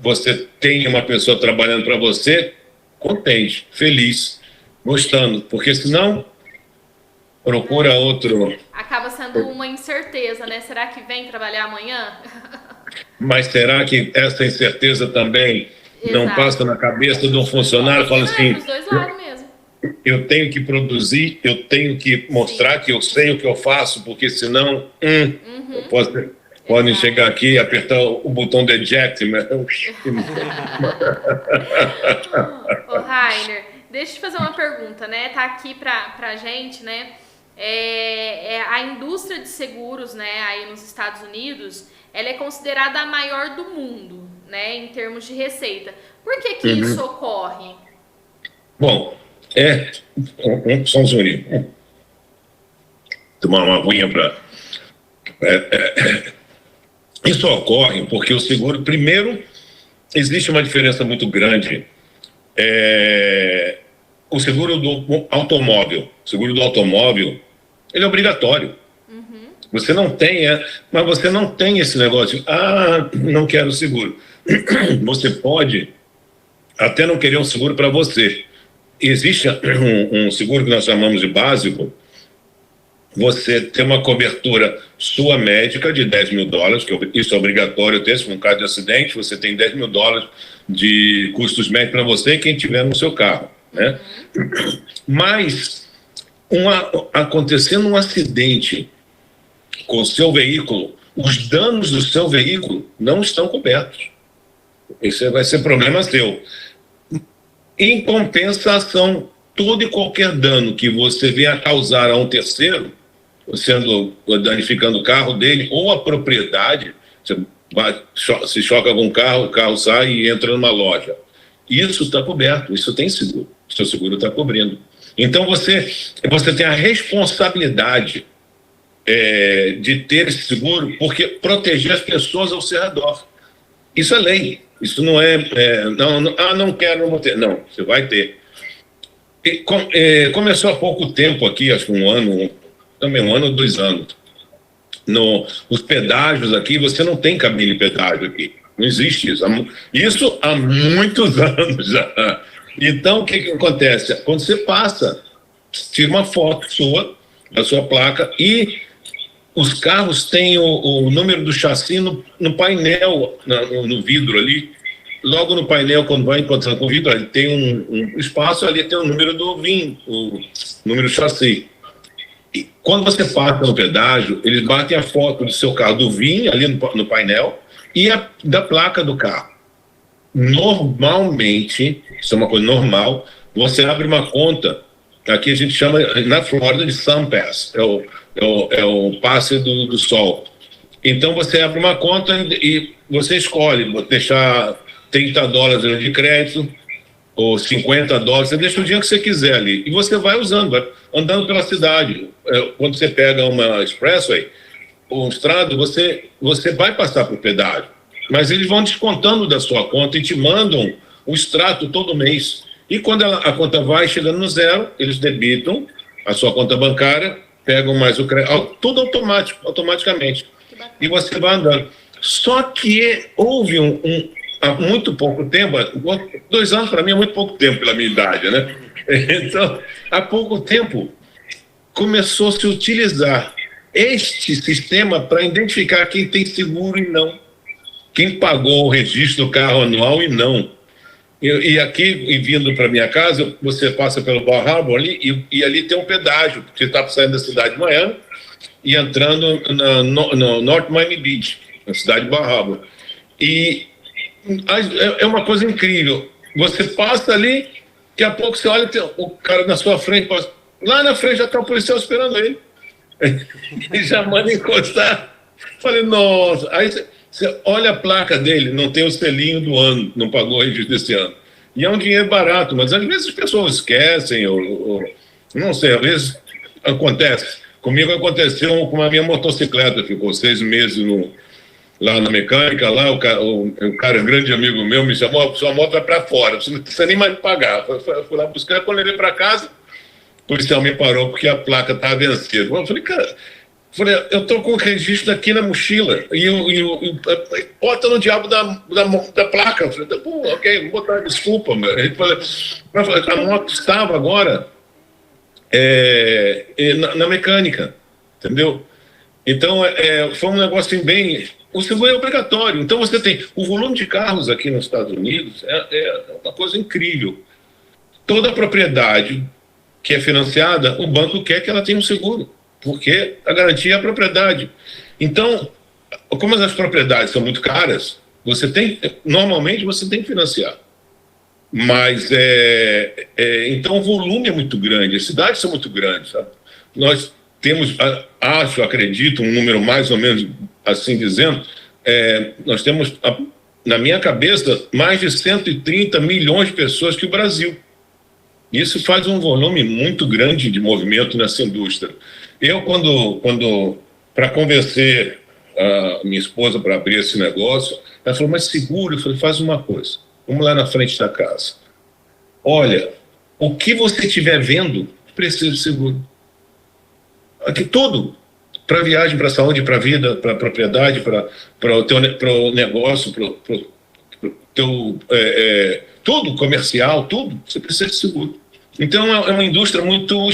você tenha uma pessoa trabalhando para você contente, feliz, gostando, porque senão procura outro. Acaba sendo uma incerteza, né? Será que vem trabalhar amanhã? Mas será que essa incerteza também não passa na cabeça de um funcionário? Fala assim, dos dois lados mesmo. Eu tenho que produzir, eu tenho que mostrar que eu sei o que eu faço, porque senão podem chegar aqui e apertar o botão de eject. Ô, Rainer, deixa eu te fazer uma pergunta, né? Tá aqui pra gente, né? A indústria de seguros, né, aí nos Estados Unidos, ela é considerada a maior do mundo, né, em termos de receita. Por que isso ocorre? Bom, só um segundinho. Tomar uma aguinha para... Isso ocorre porque o seguro, primeiro, existe uma diferença muito grande. O seguro do automóvel, ele é obrigatório. Você não tem, mas você não tem esse negócio de, não quero seguro. Você pode até não querer um seguro para você. Existe um seguro que nós chamamos de básico. Você tem uma cobertura sua médica de $10 mil, que isso é obrigatório ter, se for um caso de acidente, você tem $10 mil de custos médicos para você e quem tiver no seu carro, né? Mas, acontecendo um acidente com o seu veículo, os danos do seu veículo não estão cobertos. Esse vai ser problema seu. Em compensação, todo e qualquer dano que você venha a causar a um terceiro, danificando o carro dele ou a propriedade, você se choca com o carro sai e entra numa loja. Isso está coberto, isso tem seguro. O seu seguro está cobrindo. Então você tem a responsabilidade de ter esse seguro, porque proteger as pessoas ao seu redor. Isso é lei. Isso não não quero, não vou ter. Não, você vai ter. Começou há pouco tempo aqui, acho que um ano ou 2 anos. Os pedágios aqui, você não tem cabine de pedágio aqui. Não existe isso. Isso há muitos anos já. Então, o que acontece? Quando você passa, tira uma foto da sua placa, e os carros têm o número do chassi no painel, no vidro ali. Logo no painel, quando vai encontrando com o vidro, ali tem um espaço, ali tem o número do VIN, o número do chassi. E quando você passa no pedágio, eles batem a foto do seu carro, do VIN, ali no painel, e da placa do carro. Normalmente, isso é uma coisa normal, você abre uma conta, aqui a gente chama, na Flórida, de SunPass, é o passe do sol. Então você abre uma conta e você escolhe, vou deixar $30 de crédito, ou $50, você deixa o dia que você quiser ali. E você vai usando, vai andando pela cidade. Quando você pega uma expressway, ou um estrado, você vai passar por pedágio. Mas eles vão descontando da sua conta e te mandam o extrato todo mês. E quando a conta vai chegando no zero, eles debitam a sua conta bancária, pegam mais o crédito, tudo automaticamente. E você vai andando. Só que houve há muito pouco tempo, 2 anos para mim é muito pouco tempo pela minha idade, né? Então, há pouco tempo, começou a se utilizar este sistema para identificar quem tem seguro e não. Quem pagou o registro do carro anual e não. E aqui, e vindo para minha casa, você passa pelo Bar Harbor ali, e ali tem um pedágio, porque você está saindo da cidade de Miami e entrando no North Miami Beach, na cidade de Bar Harbor. E é uma coisa incrível. Você passa ali, daqui a pouco você olha, tem o cara na sua frente, lá na frente já está o policial esperando ele. E já manda encostar. Falei, nossa. Aí você olha a placa dele, não tem o selinho do ano, não pagou o registro desse ano. E é um dinheiro barato, mas às vezes as pessoas esquecem, ou não sei, às vezes acontece. Comigo aconteceu com a minha motocicleta, ficou 6 meses lá na mecânica, lá o cara, grande amigo meu, me chamou, sua moto vai para fora, você não precisa nem mais pagar. Fui lá buscar, quando eu levei para casa, o policial me parou porque a placa estava vencida. Eu falei, cara, eu estou com o registro aqui na mochila, bota no diabo da placa. Eu falei, pô, ok, vou botar desculpa. Ele falou, a moto estava agora na mecânica, entendeu? Então, foi um negócio assim, bem... O seguro é obrigatório. Então, você tem... O volume de carros aqui nos Estados Unidos é uma coisa incrível. Toda propriedade que é financiada, o banco quer que ela tenha um seguro, porque a garantia é a propriedade. Então, como as propriedades são muito caras, normalmente você tem que financiar. Mas, então, o volume é muito grande, as cidades são muito grandes, sabe? Nós temos, acredito, um número mais ou menos assim dizendo, nós temos, na minha cabeça, mais de 130 milhões de pessoas que o Brasil. Isso faz um volume muito grande de movimento nessa indústria. Eu, para convencer a minha esposa para abrir esse negócio, ela falou, mas seguro? Eu falei, faz uma coisa, vamos lá na frente da casa. Olha, o que você estiver vendo, precisa de seguro. Aqui tudo, para viagem, para saúde, para vida, para propriedade, para o negócio, para o teu... tudo, comercial, tudo, você precisa de seguro. Então, é uma indústria muito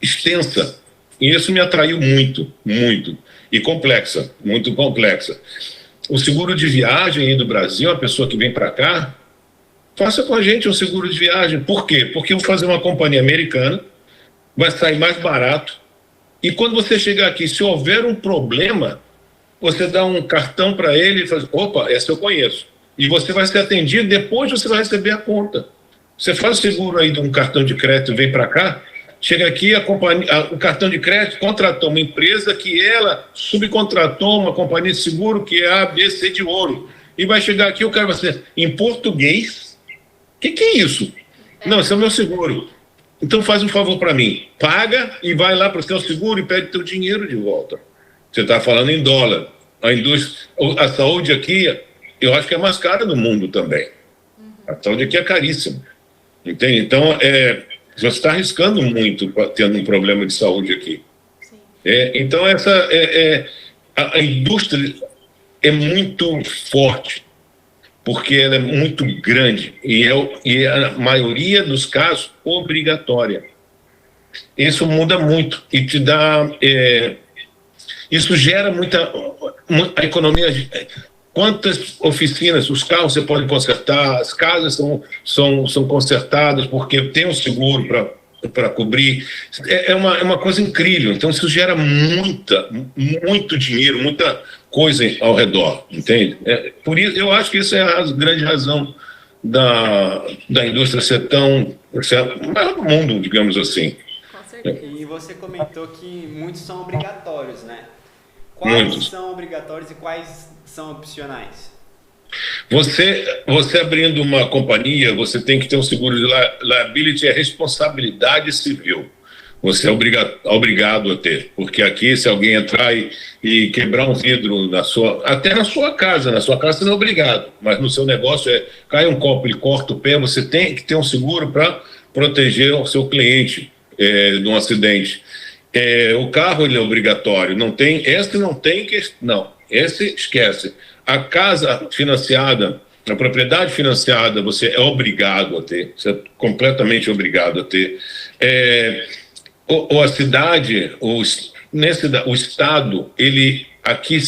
extensa. E isso me atraiu muito, muito. E complexa, muito complexa. O seguro de viagem aí do Brasil, a pessoa que vem para cá, faça com a gente um seguro de viagem. Por quê? Porque eu vou fazer uma companhia americana, vai sair mais barato. E quando você chegar aqui, se houver um problema, você dá um cartão para ele e fala, opa, essa eu conheço. E você vai ser atendido, depois você vai receber a conta. Você faz o seguro aí de um cartão de crédito, vem para cá, chega aqui, o cartão de crédito contratou uma empresa que ela subcontratou uma companhia de seguro que é a ABC de Ouro. E vai chegar aqui, o cara vai ser em português. O que é isso? Não, esse é o meu seguro. Então faz um favor para mim, paga e vai lá para o seu seguro e pede teu dinheiro de volta. Você está falando em dólar. A saúde aqui, eu acho que é mais cara do mundo também. A saúde aqui é caríssima. Entende? Então, você está arriscando muito tendo um problema de saúde aqui. Então, a indústria é muito forte, porque ela é muito grande e a maioria dos casos, obrigatória. Isso muda muito e te dá... isso gera a economia... Quantas oficinas, os carros você pode consertar, as casas são consertadas porque tem um seguro para cobrir. É uma coisa incrível. Então, isso gera muito dinheiro, muita coisa ao redor, entende? Por isso, eu acho que isso é a grande razão da indústria ser maior do mundo, digamos assim. Com certeza. E você comentou que muitos são obrigatórios, né? Quais são obrigatórios e quais são opcionais? Você abrindo uma companhia, você tem que ter um seguro de liability, é responsabilidade civil. Você é obrigado a ter, porque aqui se alguém entrar e quebrar um vidro até na sua casa você não é obrigado, mas no seu negócio cai um copo, ele corta o pé, você tem que ter um seguro para proteger o seu cliente de um acidente. O carro ele é obrigatório, esse esquece. A casa financiada, a propriedade financiada, você é obrigado a ter, você é completamente obrigado a ter. A cidade, o estado, aqui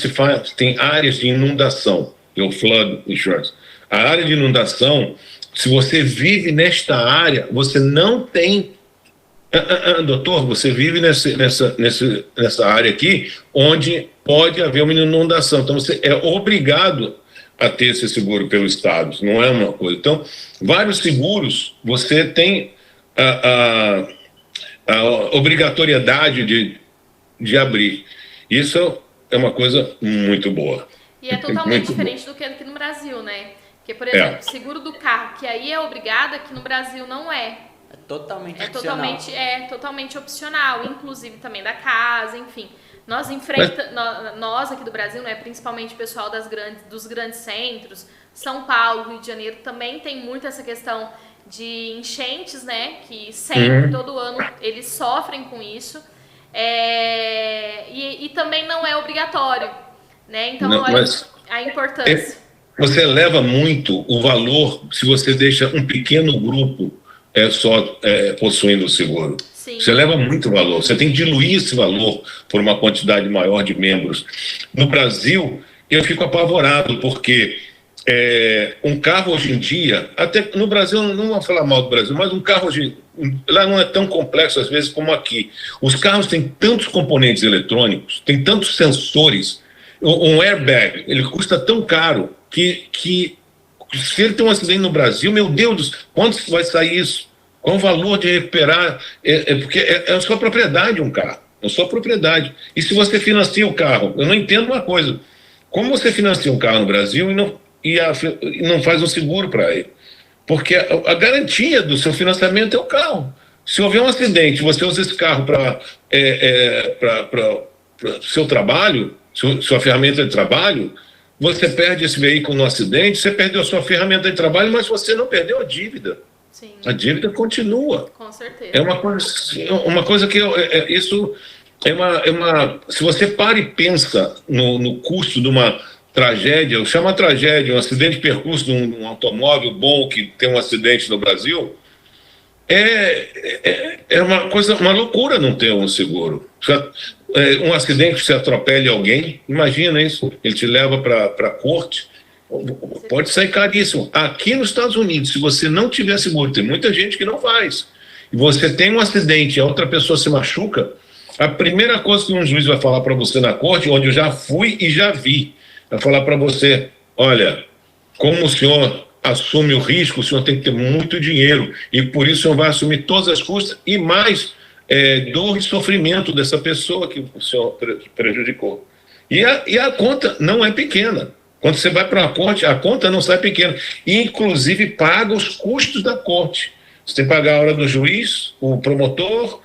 tem áreas de inundação, é o flood insurance. A área de inundação, se você vive nesta área, você não tem. Doutor, você vive nessa área aqui, onde pode haver uma inundação. Então, você é obrigado a ter esse seguro pelo Estado, não é uma coisa. Então, vários seguros, você tem a obrigatoriedade de abrir. Isso é uma coisa muito boa. E é totalmente diferente do que aqui no Brasil, né? Porque, por exemplo, seguro do carro, que aí é obrigado, aqui no Brasil não é. É totalmente opcional. Totalmente opcional, inclusive também da casa, enfim. Nós aqui do Brasil, né, principalmente o pessoal dos grandes centros, São Paulo, Rio de Janeiro, também tem muito essa questão de enchentes, né, que sempre, todo ano, eles sofrem com isso. E também não é obrigatório, né? Então, olha a importância. Você eleva muito o valor se você deixa um pequeno grupo possuindo o seguro. Sim. Você eleva muito valor. Você tem que diluir esse valor por uma quantidade maior de membros. No Brasil, eu fico apavorado, porque um carro hoje em dia, até no Brasil, não vou falar mal do Brasil, mas um carro hoje, lá não é tão complexo às vezes como aqui. Os carros têm tantos componentes eletrônicos, têm tantos sensores. Um airbag, ele custa tão caro que se ele tem um acidente no Brasil, meu Deus, quanto vai sair isso? Qual o valor de recuperar? Porque é a sua propriedade um carro, é a sua propriedade. E se você financia o carro, eu não entendo uma coisa, como você financia um carro no Brasil e não faz um seguro para ele? Porque a garantia do seu financiamento é o carro. Se houver um acidente, você usa esse carro para seu trabalho, sua ferramenta de trabalho, você perde esse veículo no acidente, você perdeu a sua ferramenta de trabalho, mas você não perdeu a dívida. Sim. A dívida continua. Com certeza. É uma coisa que isso se você para e pensa no custo de uma tragédia, eu chamo a tragédia, um acidente de percurso de um automóvel bom que tem um acidente no Brasil, é uma loucura não ter um seguro. Um acidente que você atropele alguém, imagina isso, ele te leva para a corte, pode sair caríssimo. Aqui nos Estados Unidos, se você não tiver seguro, tem muita gente que não faz, e você tem um acidente e a outra pessoa se machuca, a primeira coisa que um juiz vai falar para você na corte, onde eu já fui e já vi, vai falar para você: olha, como o senhor assume o risco, o senhor tem que ter muito dinheiro, e por isso o senhor vai assumir todas as custas e mais dor e sofrimento dessa pessoa que o senhor prejudicou. E a conta não é pequena. Quando você vai para a corte, a conta não sai pequena. E, inclusive, paga os custos da corte. Você tem que pagar a hora do juiz, o promotor,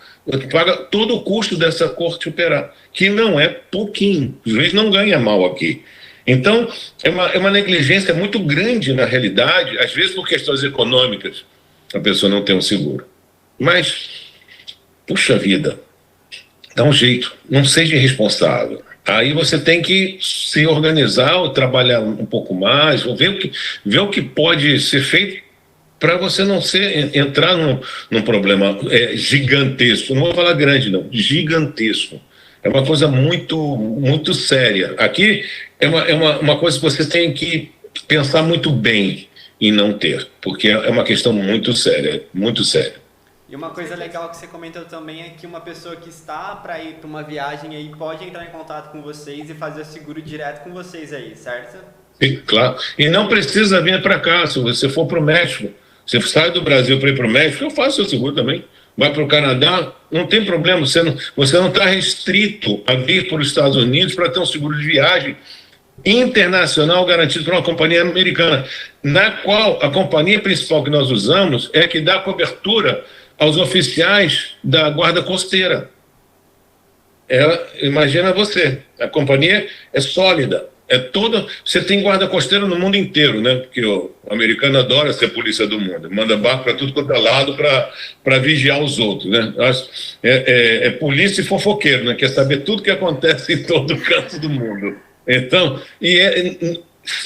paga todo o custo dessa corte operar, que não é pouquinho. O juiz não ganha mal aqui. Então, é uma negligência muito grande na realidade, às vezes por questões econômicas, a pessoa não tem um seguro. Mas, puxa vida, dá um jeito, não seja irresponsável. Aí você tem que se organizar, ou trabalhar um pouco mais, ou ver o que pode ser feito para você não entrar num problema gigantesco. Não vou falar grande, não, gigantesco. É uma coisa muito, muito séria. Aqui é uma coisa que você tem que pensar muito bem em não ter, porque é uma questão muito séria, muito séria. E uma coisa legal que você comentou também é que uma pessoa que está para ir para uma viagem aí pode entrar em contato com vocês e fazer o seguro direto com vocês aí, certo? Sim, claro. E não precisa vir para cá. Se você for para o México, você sai do Brasil para ir para o México, eu faço o seguro também. Vai para o Canadá, não tem problema. Você não está restrito a vir para os Estados Unidos para ter um seguro de viagem internacional garantido por uma companhia americana, na qual a companhia principal que nós usamos é que dá cobertura aos oficiais da Guarda Costeira. Imagina você, a companhia é sólida, você tem guarda costeira no mundo inteiro, né? Porque o americano adora ser polícia do mundo, manda barco para tudo quanto é lado para vigiar os outros, né? É polícia e fofoqueiro, né? Quer saber tudo que acontece em todo canto do mundo. Então,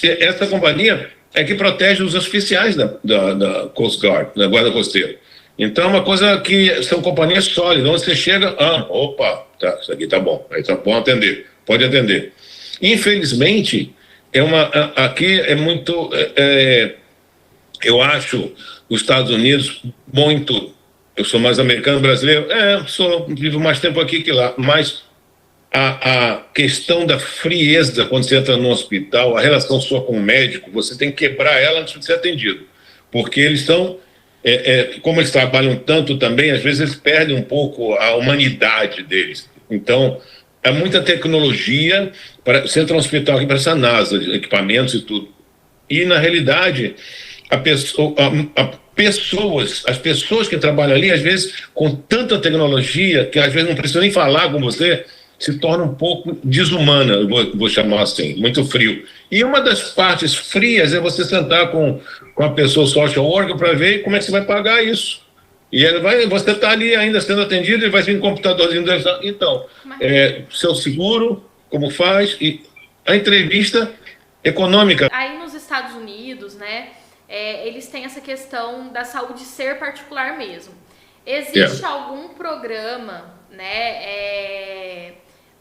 essa companhia é que protege os oficiais da Coast Guard, da Guarda Costeira. Então, é uma coisa que são companhias sólidas, onde você chega, opa, tá, isso aqui tá bom, aí tá bom atender, pode atender. Infelizmente, aqui é muito, eu acho os Estados Unidos muito, eu sou mais americano brasileiro, vivo mais tempo aqui que lá, mas a questão da frieza quando você entra no hospital, a relação sua com o médico, você tem que quebrar ela antes de ser atendido, porque eles são, como eles trabalham tanto também, às vezes eles perdem um pouco a humanidade deles. Então, há muita tecnologia, você entra no hospital aqui, parece a NASA, equipamentos e tudo. E, na realidade, as pessoas que trabalham ali, às vezes, com tanta tecnologia, que às vezes não precisam nem falar com você, se torna um pouco desumana, eu vou chamar assim, muito frio. E uma das partes frias é você sentar com a pessoa social worker para ver como é que você vai pagar isso. E você está ali ainda sendo atendido e vai vir um computadorzinho. Então, seu seguro, como faz, e a entrevista econômica. Aí nos Estados Unidos, né, eles têm essa questão da saúde ser particular mesmo. Existe algum programa, né,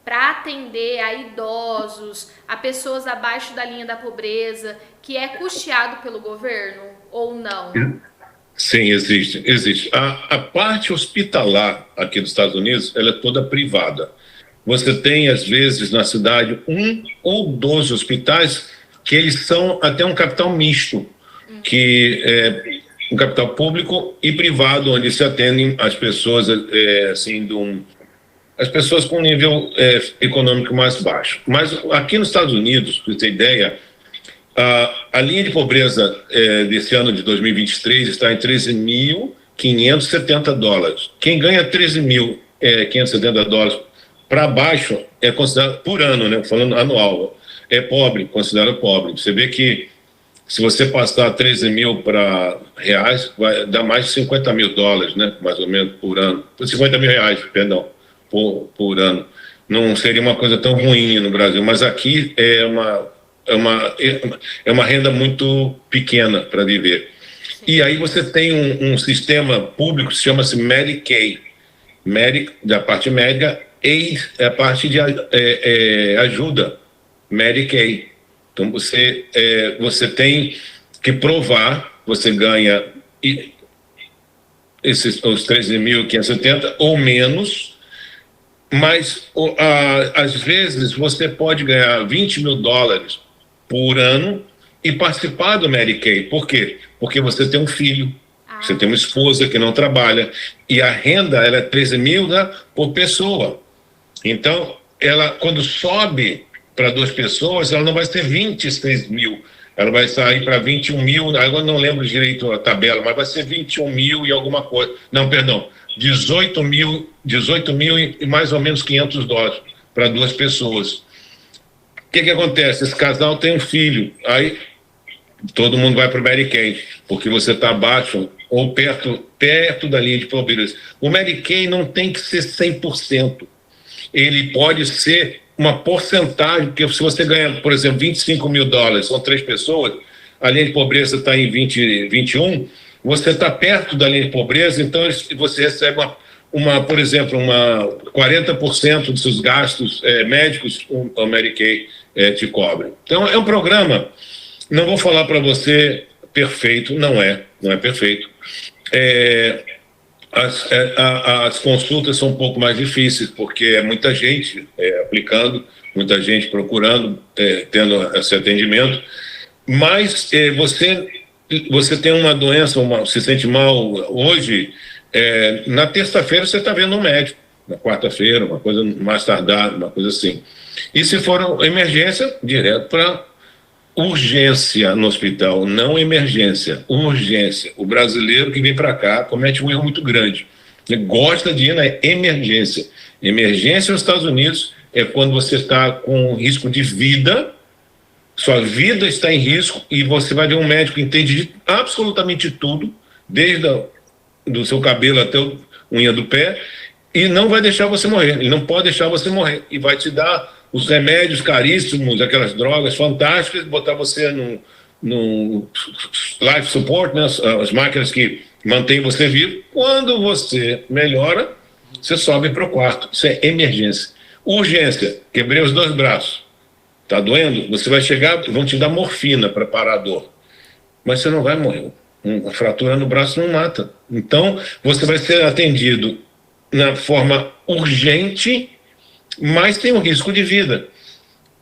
para atender a idosos, a pessoas abaixo da linha da pobreza, que é custeado pelo governo ou não? Sim, existe. A parte hospitalar aqui dos Estados Unidos, ela é toda privada. Você tem, às vezes, na cidade, 1 ou 12 hospitais que eles são até um capital misto, que é um capital público e privado, onde se atendem as pessoas, as pessoas com nível econômico mais baixo. Mas aqui nos Estados Unidos, para você ter ideia, a linha de pobreza desse ano de 2023 está em $13.570. Quem ganha $13.570 para baixo é considerado, por ano, né, falando anual, é pobre, considerado pobre. Você vê que se você passar 13 mil para reais, vai dar mais de $50 mil, né, mais ou menos, por ano. 50 mil reais, perdão, por ano. Não seria uma coisa tão ruim no Brasil, mas aqui é uma renda muito pequena para viver. E aí você tem um sistema público que chama-se Medicaid, da parte médica, e a parte de ajuda, Medicaid. Então você tem que provar, você ganha os 13.570 ou menos, mas às vezes você pode ganhar $20 mil por ano e participar do Medicaid. Por quê? Porque você tem um filho, você tem uma esposa que não trabalha, e a renda ela é 13 mil, né, por pessoa. Então, ela, quando sobe para 2 pessoas, ela não vai ser 26 mil, ela vai sair para 21 mil, agora não lembro direito a tabela, mas vai ser 21 mil e alguma coisa. Não, perdão, 18 mil e mais ou menos $500 para 2 pessoas. O que acontece? Esse casal tem um filho, aí todo mundo vai para o Medicaid, porque você está abaixo ou perto da linha de pobreza. O Medicaid não tem que ser 100%. Ele pode ser uma porcentagem, porque se você ganha, por exemplo, $25 mil, são 3 pessoas, a linha de pobreza está em 21, você está perto da linha de pobreza, então você recebe por exemplo, 40% dos seus gastos médicos, o Medicaid te cobre. Então, é um programa, não vou falar para você perfeito, não é perfeito. As consultas são um pouco mais difíceis, porque é muita gente aplicando, muita gente procurando, tendo esse atendimento, mas você tem uma doença, se sente mal hoje, na terça-feira você está vendo um médico, na quarta-feira, uma coisa mais tardada, uma coisa assim. E se for emergência, direto para urgência no hospital, não emergência, urgência. O brasileiro que vem para cá comete um erro muito grande. Ele gosta de ir na emergência. Emergência nos Estados Unidos é quando você está com risco de vida, sua vida está em risco e você vai ver um médico que entende de absolutamente tudo, desde do seu cabelo até a unha do pé, e não vai deixar você morrer. Ele não pode deixar você morrer. E vai te dar os remédios caríssimos, aquelas drogas fantásticas, botar você no life support, né, as máquinas que mantêm você vivo. Quando você melhora, você sobe para o quarto. Isso é emergência. Urgência, quebrei os 2 braços. Está doendo? Você vai chegar, vão te dar morfina para parar a dor. Mas você não vai morrer. Uma fratura no braço não mata. Então, você vai ser atendido na forma urgente, mas tem um risco de vida.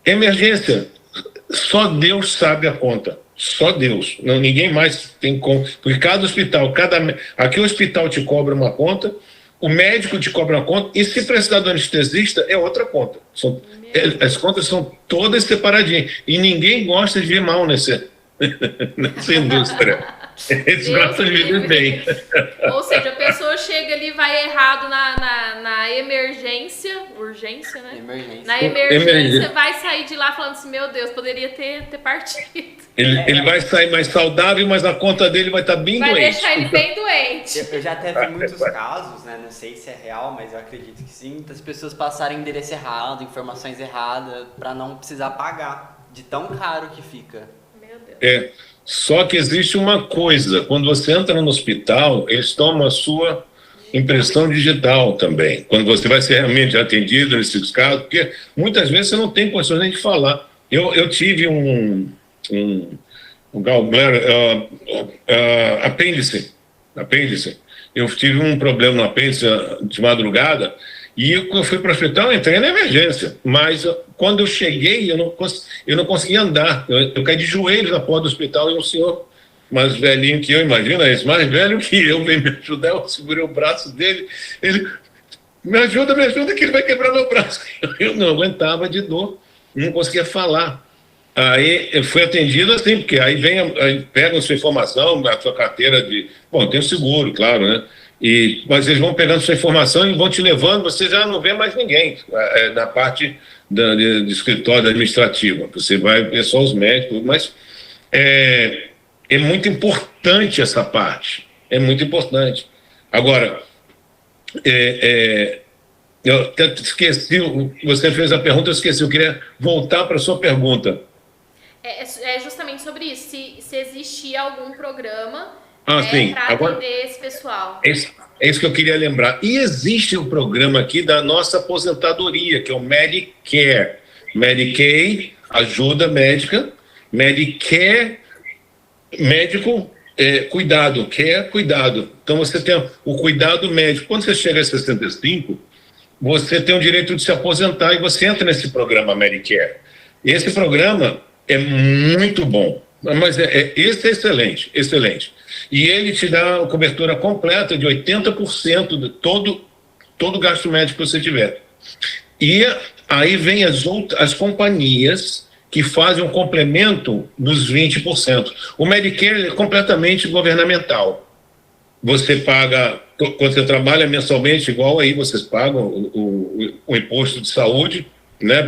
Emergência, só Deus sabe a conta. Só Deus. Não, ninguém mais tem conta. Porque cada hospital, aqui o hospital te cobra uma conta, o médico te cobra uma conta, e se precisar do anestesista, é outra conta. As contas são todas separadinhas. E ninguém gosta de ver mal nessa indústria. Eles gostam de viver bem. Ou seja, a pessoa chega ali e vai errado na emergência, urgência, né? Emergência. Na emergência, vai sair de lá falando assim, meu Deus, poderia ter partido. Ele vai sair mais saudável, mas a conta dele vai estar bem doente. Vai deixar ele bem doente. Eu já até vi muitos casos, né? Não sei se é real, mas eu acredito que sim, das pessoas passarem endereço errado, informações erradas, para não precisar pagar, de tão caro que fica. Meu Deus. Só que existe uma coisa, quando você entra no hospital, eles tomam a sua impressão digital também, quando você vai ser realmente atendido nesses casos, porque muitas vezes você não tem condições nem de falar. Eu tive um gallbladder, apêndice. Eu tive um problema no apêndice de madrugada, e eu fui para o hospital, entrei na emergência, mas quando eu cheguei, eu não conseguia andar. Eu caí de joelhos na porta do hospital e um senhor mais velhinho que eu, imagina esse, mais velho que eu, veio me ajudar, eu segurei o braço dele, ele, me ajuda, que ele vai quebrar meu braço. Eu não aguentava de dor, não conseguia falar. Aí eu fui atendido assim, porque aí pegam a sua informação, a sua carteira de... Bom, tem o seguro, claro, né? Mas eles vão pegando sua informação e vão te levando, você já não vê mais ninguém na parte de escritório administrativo. Você vai ver só os médicos, mas é muito importante essa parte. É muito importante. Agora, eu até esqueci, você fez a pergunta, eu esqueci, eu queria voltar para a sua pergunta. É justamente sobre isso, se existia algum programa para atender esse pessoal. É isso que eu queria lembrar. E existe um programa aqui da nossa aposentadoria, que é o Medicare. Medicaid, ajuda médica, Medicare, médico, cuidado, care, cuidado. Então você tem o cuidado médico. Quando você chega a 65, você tem o direito de se aposentar e você entra nesse programa Medicare. Esse programa é muito bom, mas esse é excelente, excelente. E ele te dá a cobertura completa de 80% de todo gasto médico que você tiver. E aí vem as companhias que fazem um complemento dos 20%. O Medicare é completamente governamental. Você paga, quando você trabalha mensalmente, igual aí vocês pagam o imposto de saúde, né,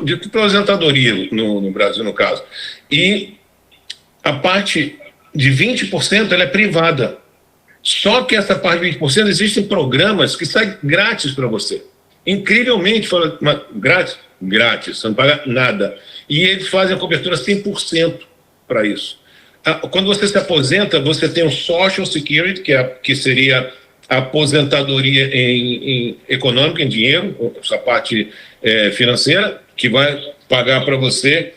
de aposentadoria no Brasil, no caso. E a parte de 20% ela é privada. Só que essa parte de 20% existem programas que saem grátis para você. Incrivelmente, grátis, você não paga nada. E eles fazem a cobertura 100% para isso. Quando você se aposenta, você tem o Social Security, que seria a aposentadoria em econômica, em dinheiro, essa parte financeira, que vai pagar para você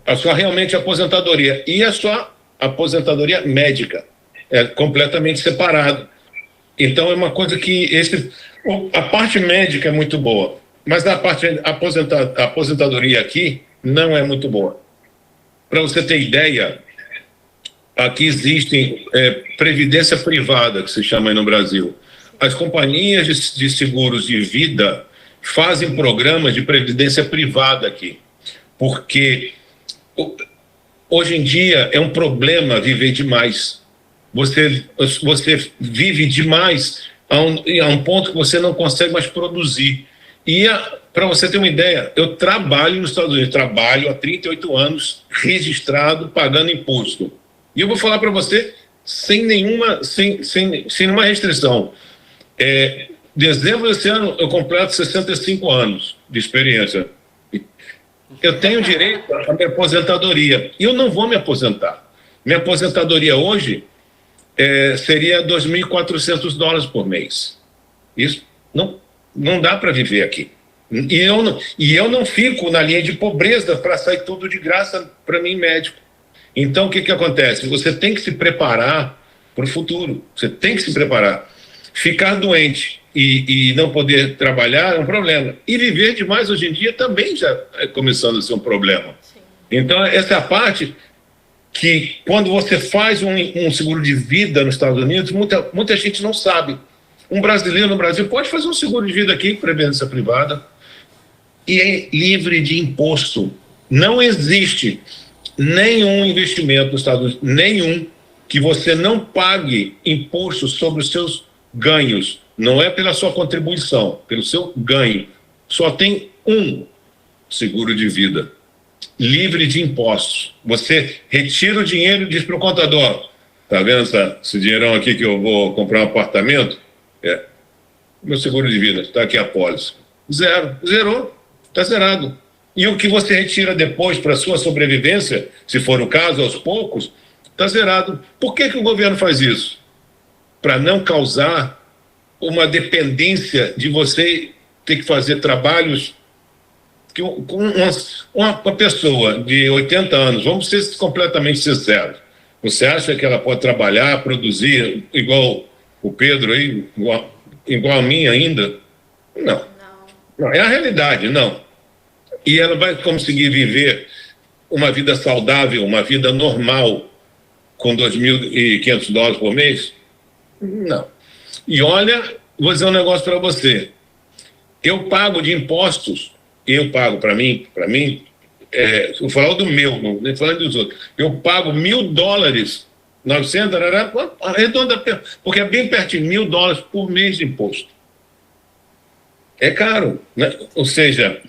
a sua realmente aposentadoria. E a sua aposentadoria médica. é completamente separado. Então é uma coisa que a parte médica é muito boa, mas a parte aposentadoria aqui não é muito boa. Para você ter ideia, aqui existe previdência privada, que se chama aí no Brasil. As companhias de seguros de vida fazem programas de previdência privada aqui, porque hoje em dia é um problema viver demais. Você vive demais a um ponto que você não consegue mais produzir. E para você ter uma ideia, eu trabalho nos Estados Unidos, trabalho há 38 anos, registrado, pagando imposto. E eu vou falar para você sem nenhuma restrição. Dezembro desse ano eu completo 65 anos de experiência. Eu tenho direito à minha aposentadoria. E eu não vou me aposentar. Minha aposentadoria hoje seria $2.400 por mês. Isso não dá para viver aqui. E eu não fico na linha de pobreza para sair tudo de graça para mim, médico. Então, o que acontece? Você tem que se preparar para o futuro. Você tem que se preparar. Ficar doente e não poder trabalhar é um problema. E viver demais hoje em dia também já é começando a ser um problema. Sim. Então, essa é a parte que, quando você faz um seguro de vida nos Estados Unidos, muita gente não sabe. Um brasileiro no Brasil pode fazer um seguro de vida aqui, previdência privada, e é livre de imposto. Não existe nenhum investimento nos Estados Unidos, nenhum, que você não pague imposto sobre os seus ganhos. Não é pela sua contribuição, pelo seu ganho. Só tem um seguro de vida, livre de impostos. Você retira o dinheiro e diz para o contador: tá vendo esse dinheirão aqui que eu vou comprar um apartamento? Meu seguro de vida, está aqui a pólice. Zerou, está zerado. E o que você retira depois para a sua sobrevivência, se for o caso, aos poucos, está zerado. Por que o governo faz isso? Para não causar uma dependência de você ter que fazer trabalhos que uma pessoa de 80 anos, vamos ser completamente sinceros, você acha que ela pode trabalhar, produzir igual o Pedro aí, igual a mim ainda? Não. É a realidade, não. E ela vai conseguir viver uma vida saudável, uma vida normal, com $2.500 por mês? Não. E olha, vou dizer um negócio para você. Eu pago de impostos, para mim, eu falo do meu, não falando dos outros, eu pago $1.000, 900, arredonda, porque é bem pertinho, $1.000 por mês de imposto. É caro, né? Ou seja,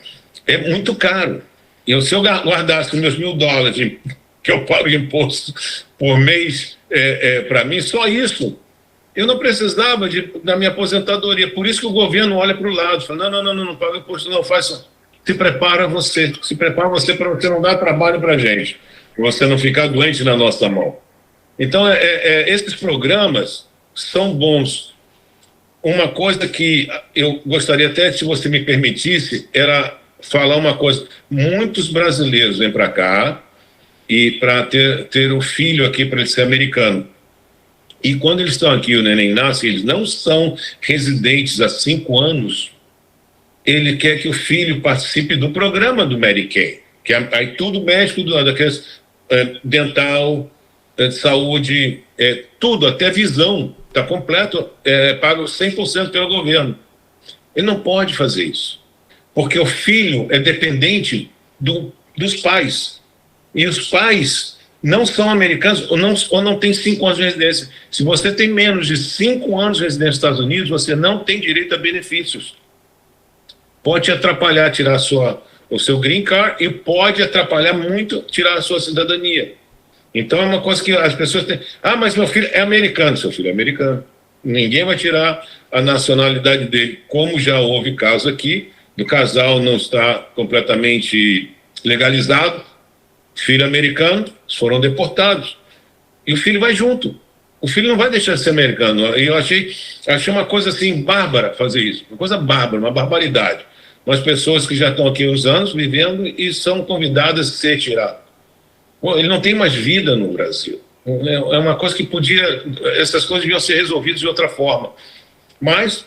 é muito caro. E se eu guardasse os meus $1.000 que eu pago de imposto por mês, para mim, só isso, eu não precisava da minha aposentadoria. Por isso que o governo olha para o lado, fala: não paga imposto, não faz. Se prepara você para você não dar trabalho para a gente, para você não ficar doente na nossa mão. Então, esses programas são bons. Uma coisa que eu gostaria até, se você me permitisse, era falar uma coisa. Muitos brasileiros vêm para cá e para ter um filho aqui, para ele ser americano. E quando eles estão aqui, o neném nasce, eles não são residentes há 5 anos, ele quer que o filho participe do programa do Medicaid, que é aí tudo médico, daqueles dental, saúde, tudo, até visão, está completo, pago 100% pelo governo. Ele não pode fazer isso, porque o filho é dependente dos pais. E os pais não são americanos ou não têm 5 anos de residência. Se você tem menos de 5 anos de residência nos Estados Unidos, você não tem direito a benefícios. Pode te atrapalhar tirar o seu green card e pode atrapalhar muito tirar a sua cidadania. Então é uma coisa que as pessoas têm: mas meu filho é americano. Seu filho é americano. Ninguém vai tirar a nacionalidade dele, como já houve caso aqui, do casal não está completamente legalizado, filho americano, foram deportados. E o filho vai junto. O filho não vai deixar de ser americano. E eu achei uma coisa assim, bárbara fazer isso. Uma coisa bárbara, uma barbaridade. Umas pessoas que já estão aqui há uns anos vivendo e são convidadas a ser retiradas. Ele não tem mais vida no Brasil. É uma coisa que podia... Essas coisas deviam ser resolvidas de outra forma. Mas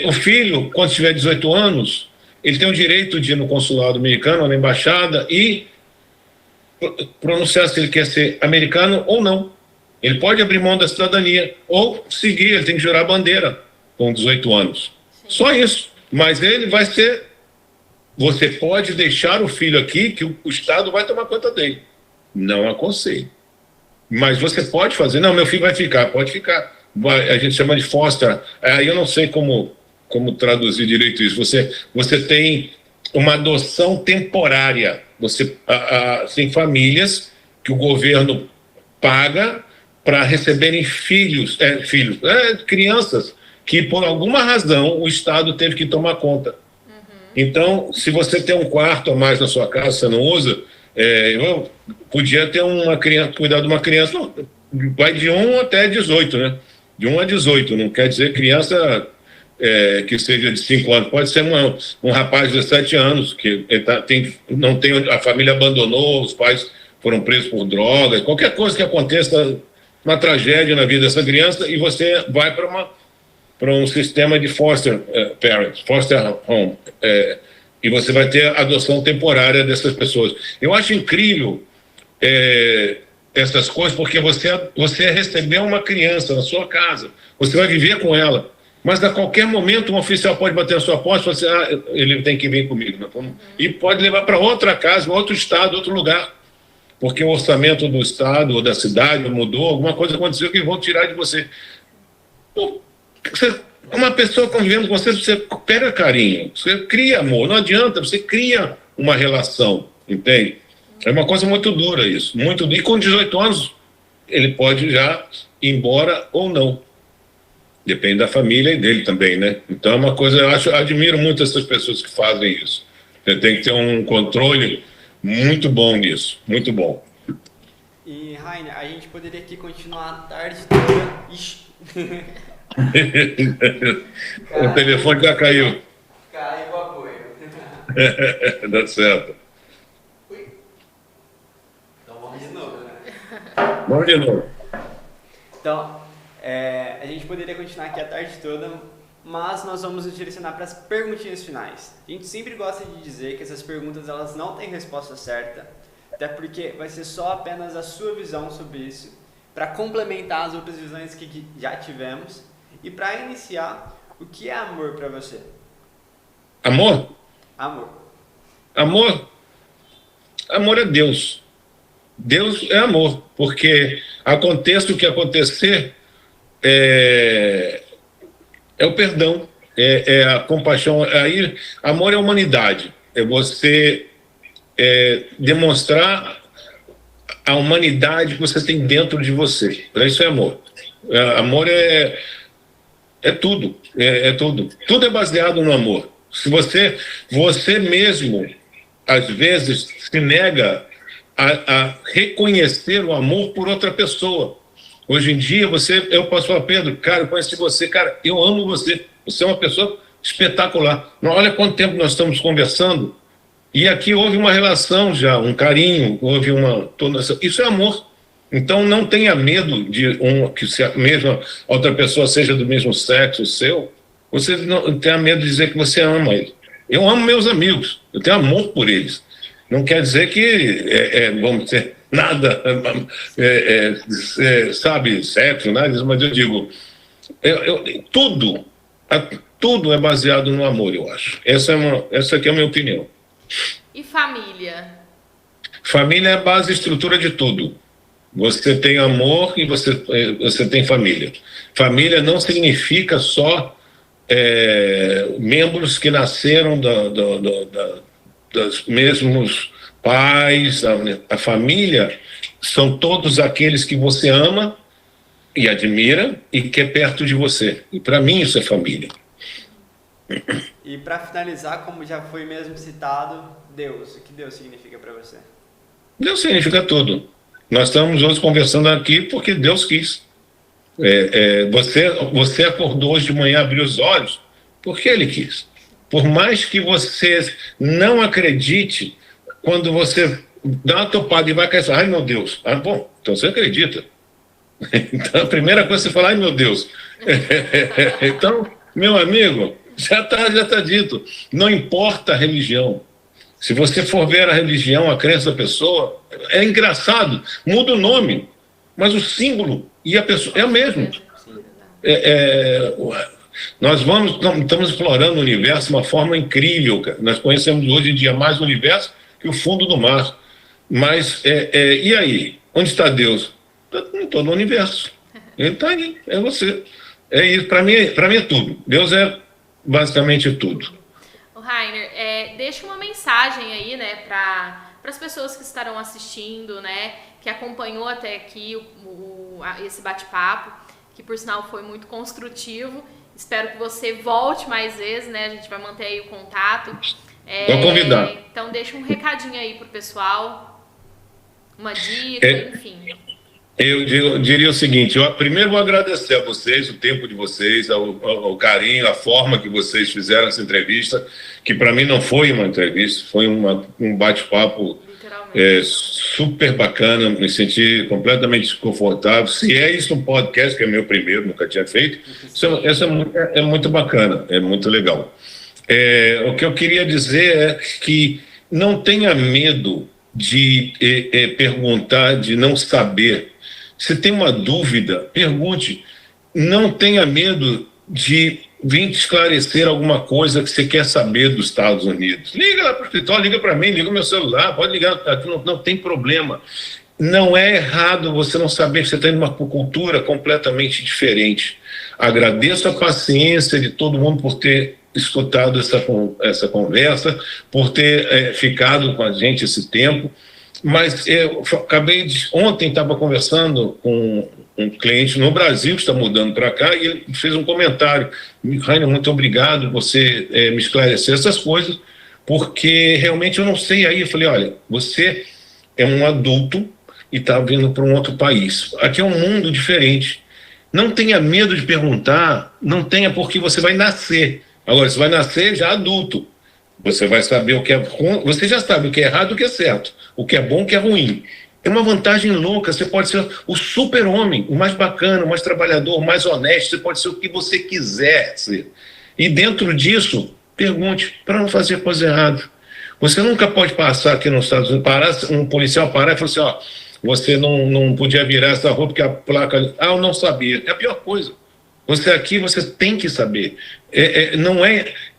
o filho, quando tiver 18 anos, ele tem o direito de ir no consulado americano, na embaixada, e pronunciar se ele quer ser americano ou não. Ele pode abrir mão da cidadania ou seguir, ele tem que jurar a bandeira com 18 anos. Sim. Só isso. Mas ele vai ser... Você pode deixar o filho aqui que o Estado vai tomar conta dele. Não aconselho. Mas você pode fazer. Não, meu filho vai ficar. Pode ficar. A gente chama de foster. Aí eu não sei como traduzir direito isso. Você tem uma adoção temporária. Tem famílias que o governo paga para receberem crianças que, por alguma razão, o Estado teve que tomar conta. Então, se você tem um quarto a mais na sua casa, você não usa, eu podia ter uma criança, cuidar de uma criança, não, vai de 1 até 18, né? De 1 a 18, não quer dizer criança que seja de 5 anos, pode ser um rapaz de 17 anos, que a família abandonou, os pais foram presos por drogas, qualquer coisa que aconteça, uma tragédia na vida dessa criança, e você vai para um sistema de foster parents, foster home, e você vai ter a adoção temporária dessas pessoas. Eu acho incrível essas coisas, porque você recebeu uma criança na sua casa, você vai viver com ela, mas a qualquer momento um oficial pode bater na sua porta e falar assim, ele tem que vir comigo. Né? E pode levar para outra casa, outro estado, outro lugar, porque o orçamento do estado ou da cidade mudou, alguma coisa aconteceu que vão tirar de você. Uma pessoa convivendo com você pega carinho, você cria amor, não adianta, você cria uma relação, entende? É uma coisa muito dura isso, muito dura. E com 18 anos ele pode já ir embora ou não, depende da família e dele também, né? Então é uma coisa, eu admiro muito essas pessoas que fazem isso. Você tem que ter um controle muito bom nisso, muito bom. E Rainer, a gente poderia aqui continuar a tarde toda. Ixi. O telefone já caiu. Caiu o apoio. Dá certo. Então vamos de novo, né? Vamos de novo. Então, a gente poderia continuar aqui a tarde toda, mas nós vamos nos direcionar para as perguntinhas finais. A gente sempre gosta de dizer que essas perguntas elas não têm resposta certa, até porque vai ser só apenas a sua visão sobre isso, para complementar as outras visões que já tivemos. E para iniciar, o que é amor para você? Amor? Amor. Amor? Amor é Deus. Deus é amor, porque aconteça o que acontecer, é o perdão, é a compaixão. Aí, amor é humanidade, é você demonstrar a humanidade que você tem dentro de você. Isso é amor. Amor é tudo, tudo. Tudo é baseado no amor. Se você mesmo, às vezes, se nega a reconhecer o amor por outra pessoa. Hoje em dia, eu posso falar, Pedro, cara, eu conheci você, cara, eu amo você. Você é uma pessoa espetacular. Olha quanto tempo nós estamos conversando. E aqui houve uma relação já, um carinho, houve isso é amor. Então não tenha medo que se a mesma outra pessoa seja do mesmo sexo seu, você não tenha medo de dizer que você ama ele. Eu amo meus amigos, eu tenho amor por eles. Não quer dizer que vamos dizer nada, sabe, sexo, nada disso, mas eu digo, tudo é baseado no amor, eu acho. Essa aqui é a minha opinião. E família? Família é a base e estrutura de tudo. Você tem amor e você tem família. Família não significa só membros que nasceram dos mesmos pais. A família são todos aqueles que você ama e admira e que é perto de você. E para mim isso é família. E para finalizar, como já foi mesmo citado, Deus. O que Deus significa para você? Deus significa tudo. Nós estamos hoje conversando aqui porque Deus quis. Você acordou hoje de manhã, abriu os olhos, porque Ele quis. Por mais que você não acredite, quando você dá uma topada e vai cair, ai meu Deus, bom, Então você acredita. Então a primeira coisa que você fala, ai meu Deus. Então, meu amigo, já tá dito. Não importa a religião. Se você for ver a religião, a crença da pessoa, é engraçado, muda o nome, mas o símbolo e a pessoa é o mesmo. Nós estamos explorando o universo de uma forma incrível, cara. Nós conhecemos hoje em dia mais o universo que o fundo do mar. Mas, e aí? Onde está Deus? Está no universo. Ele está aí, é você. É isso, para mim é tudo. Deus é basicamente tudo. O Rainer, deixa uma mensagem aí, né, para as pessoas que estarão assistindo, né, que acompanhou até aqui esse bate-papo, que por sinal foi muito construtivo. Espero que você volte mais vezes, né, a gente vai manter aí o contato. Vou convidar. Então deixa um recadinho aí pro pessoal, uma dica, enfim. Eu diria o seguinte, eu primeiro vou agradecer a vocês, o tempo de vocês, o carinho, a forma que vocês fizeram essa entrevista, que para mim não foi uma entrevista, foi um bate-papo super bacana, me senti completamente confortável. Se é isso um podcast, que é meu primeiro, nunca tinha feito, isso é muito bacana, é muito legal. O que eu queria dizer é que não tenha medo de perguntar, de não saber. Se tem uma dúvida, pergunte. Não tenha medo de vir esclarecer alguma coisa que você quer saber dos Estados Unidos. Liga lá para o escritório, liga para mim, liga no meu celular, pode ligar, não tem problema. Não é errado você não saber que você está em uma cultura completamente diferente. Agradeço a paciência de todo mundo por ter escutado essa conversa, por ter ficado com a gente esse tempo. Mas eu ontem estava conversando com um cliente no Brasil que está mudando para cá e ele fez um comentário. Rainer, muito obrigado por você me esclarecer essas coisas, porque realmente eu não sei. Aí eu falei, olha, você é um adulto e está vindo para um outro país. Aqui é um mundo diferente. Não tenha medo de perguntar, não tenha, porque você vai nascer. Agora, você vai nascer já adulto. Você vai saber o que é ruim, você já sabe o que é errado e o que é certo, o que é bom e o que é ruim. É uma vantagem louca, você pode ser o super-homem, o mais bacana, o mais trabalhador, o mais honesto, você pode ser o que você quiser ser. E dentro disso, pergunte, para não fazer coisa errada. Você nunca pode passar aqui nos Estados Unidos, um policial parar e falar assim, ó, você não podia virar essa roupa porque a placa... eu não sabia. É a pior coisa. Você aqui, você tem que saber.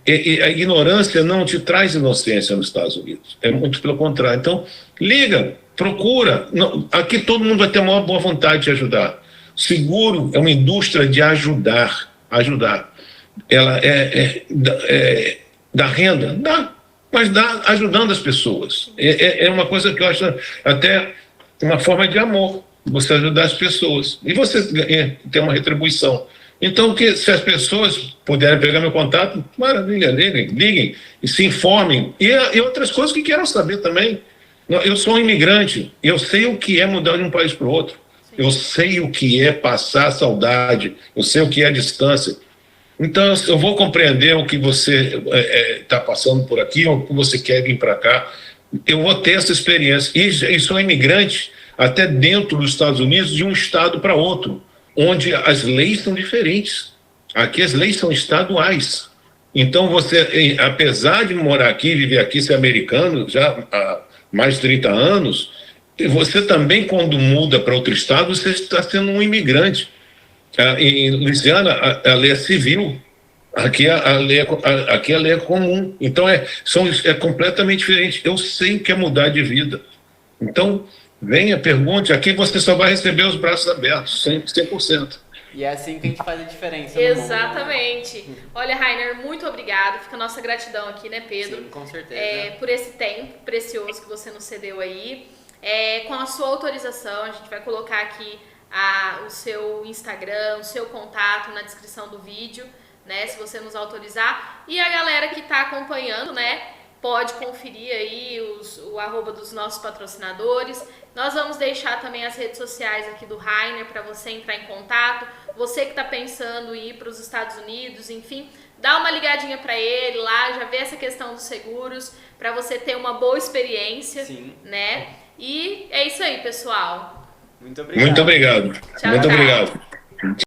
A ignorância não te traz inocência nos Estados Unidos. É muito pelo contrário. Então, liga, procura. Aqui todo mundo vai ter a maior boa vontade de ajudar. Seguro é uma indústria de ajudar. Ela dá renda? Dá. Mas dá ajudando as pessoas. É uma coisa que eu acho até uma forma de amor. Você ajudar as pessoas. E você tem uma retribuição. Então, se as pessoas puderem pegar meu contato, maravilha, liguem e se informem. E outras coisas que queiram saber também. Eu sou um imigrante, eu sei o que é mudar de um país para o outro. Sim. Eu sei o que é passar saudade, eu sei o que é a distância. Então, eu vou compreender o que você está passando por aqui, ou o que você quer vir para cá. Eu vou ter essa experiência. E sou imigrante até dentro dos Estados Unidos, de um estado para outro, onde as leis são diferentes. Aqui as leis são estaduais. Então você, apesar de morar aqui, viver aqui, ser americano já há mais de 30 anos, você também, quando muda para outro estado, você está sendo um imigrante. Em Louisiana, a lei é civil. Aqui a lei é comum. Então é completamente diferente. Eu sei o que é mudar de vida. Então, venha, pergunte. Aqui você só vai receber os braços abertos, 100%. E é assim que a gente faz a diferença. Exatamente. Olha, Rainer, muito obrigado. Fica a nossa gratidão aqui, né, Pedro? Sim, com certeza. Por esse tempo precioso que você nos cedeu aí. Com a sua autorização, a gente vai colocar aqui o seu Instagram, o seu contato na descrição do vídeo, né, se você nos autorizar. E a galera que está acompanhando, né, pode conferir aí o arroba dos nossos patrocinadores. Nós vamos deixar também as redes sociais aqui do Rainer para você entrar em contato. Você que está pensando em ir para os Estados Unidos, enfim, dá uma ligadinha para ele lá, já vê essa questão dos seguros, para você ter uma boa experiência. Sim. Né? E é isso aí, pessoal. Muito obrigado. Muito obrigado. Tchau, Muito tchau. obrigado.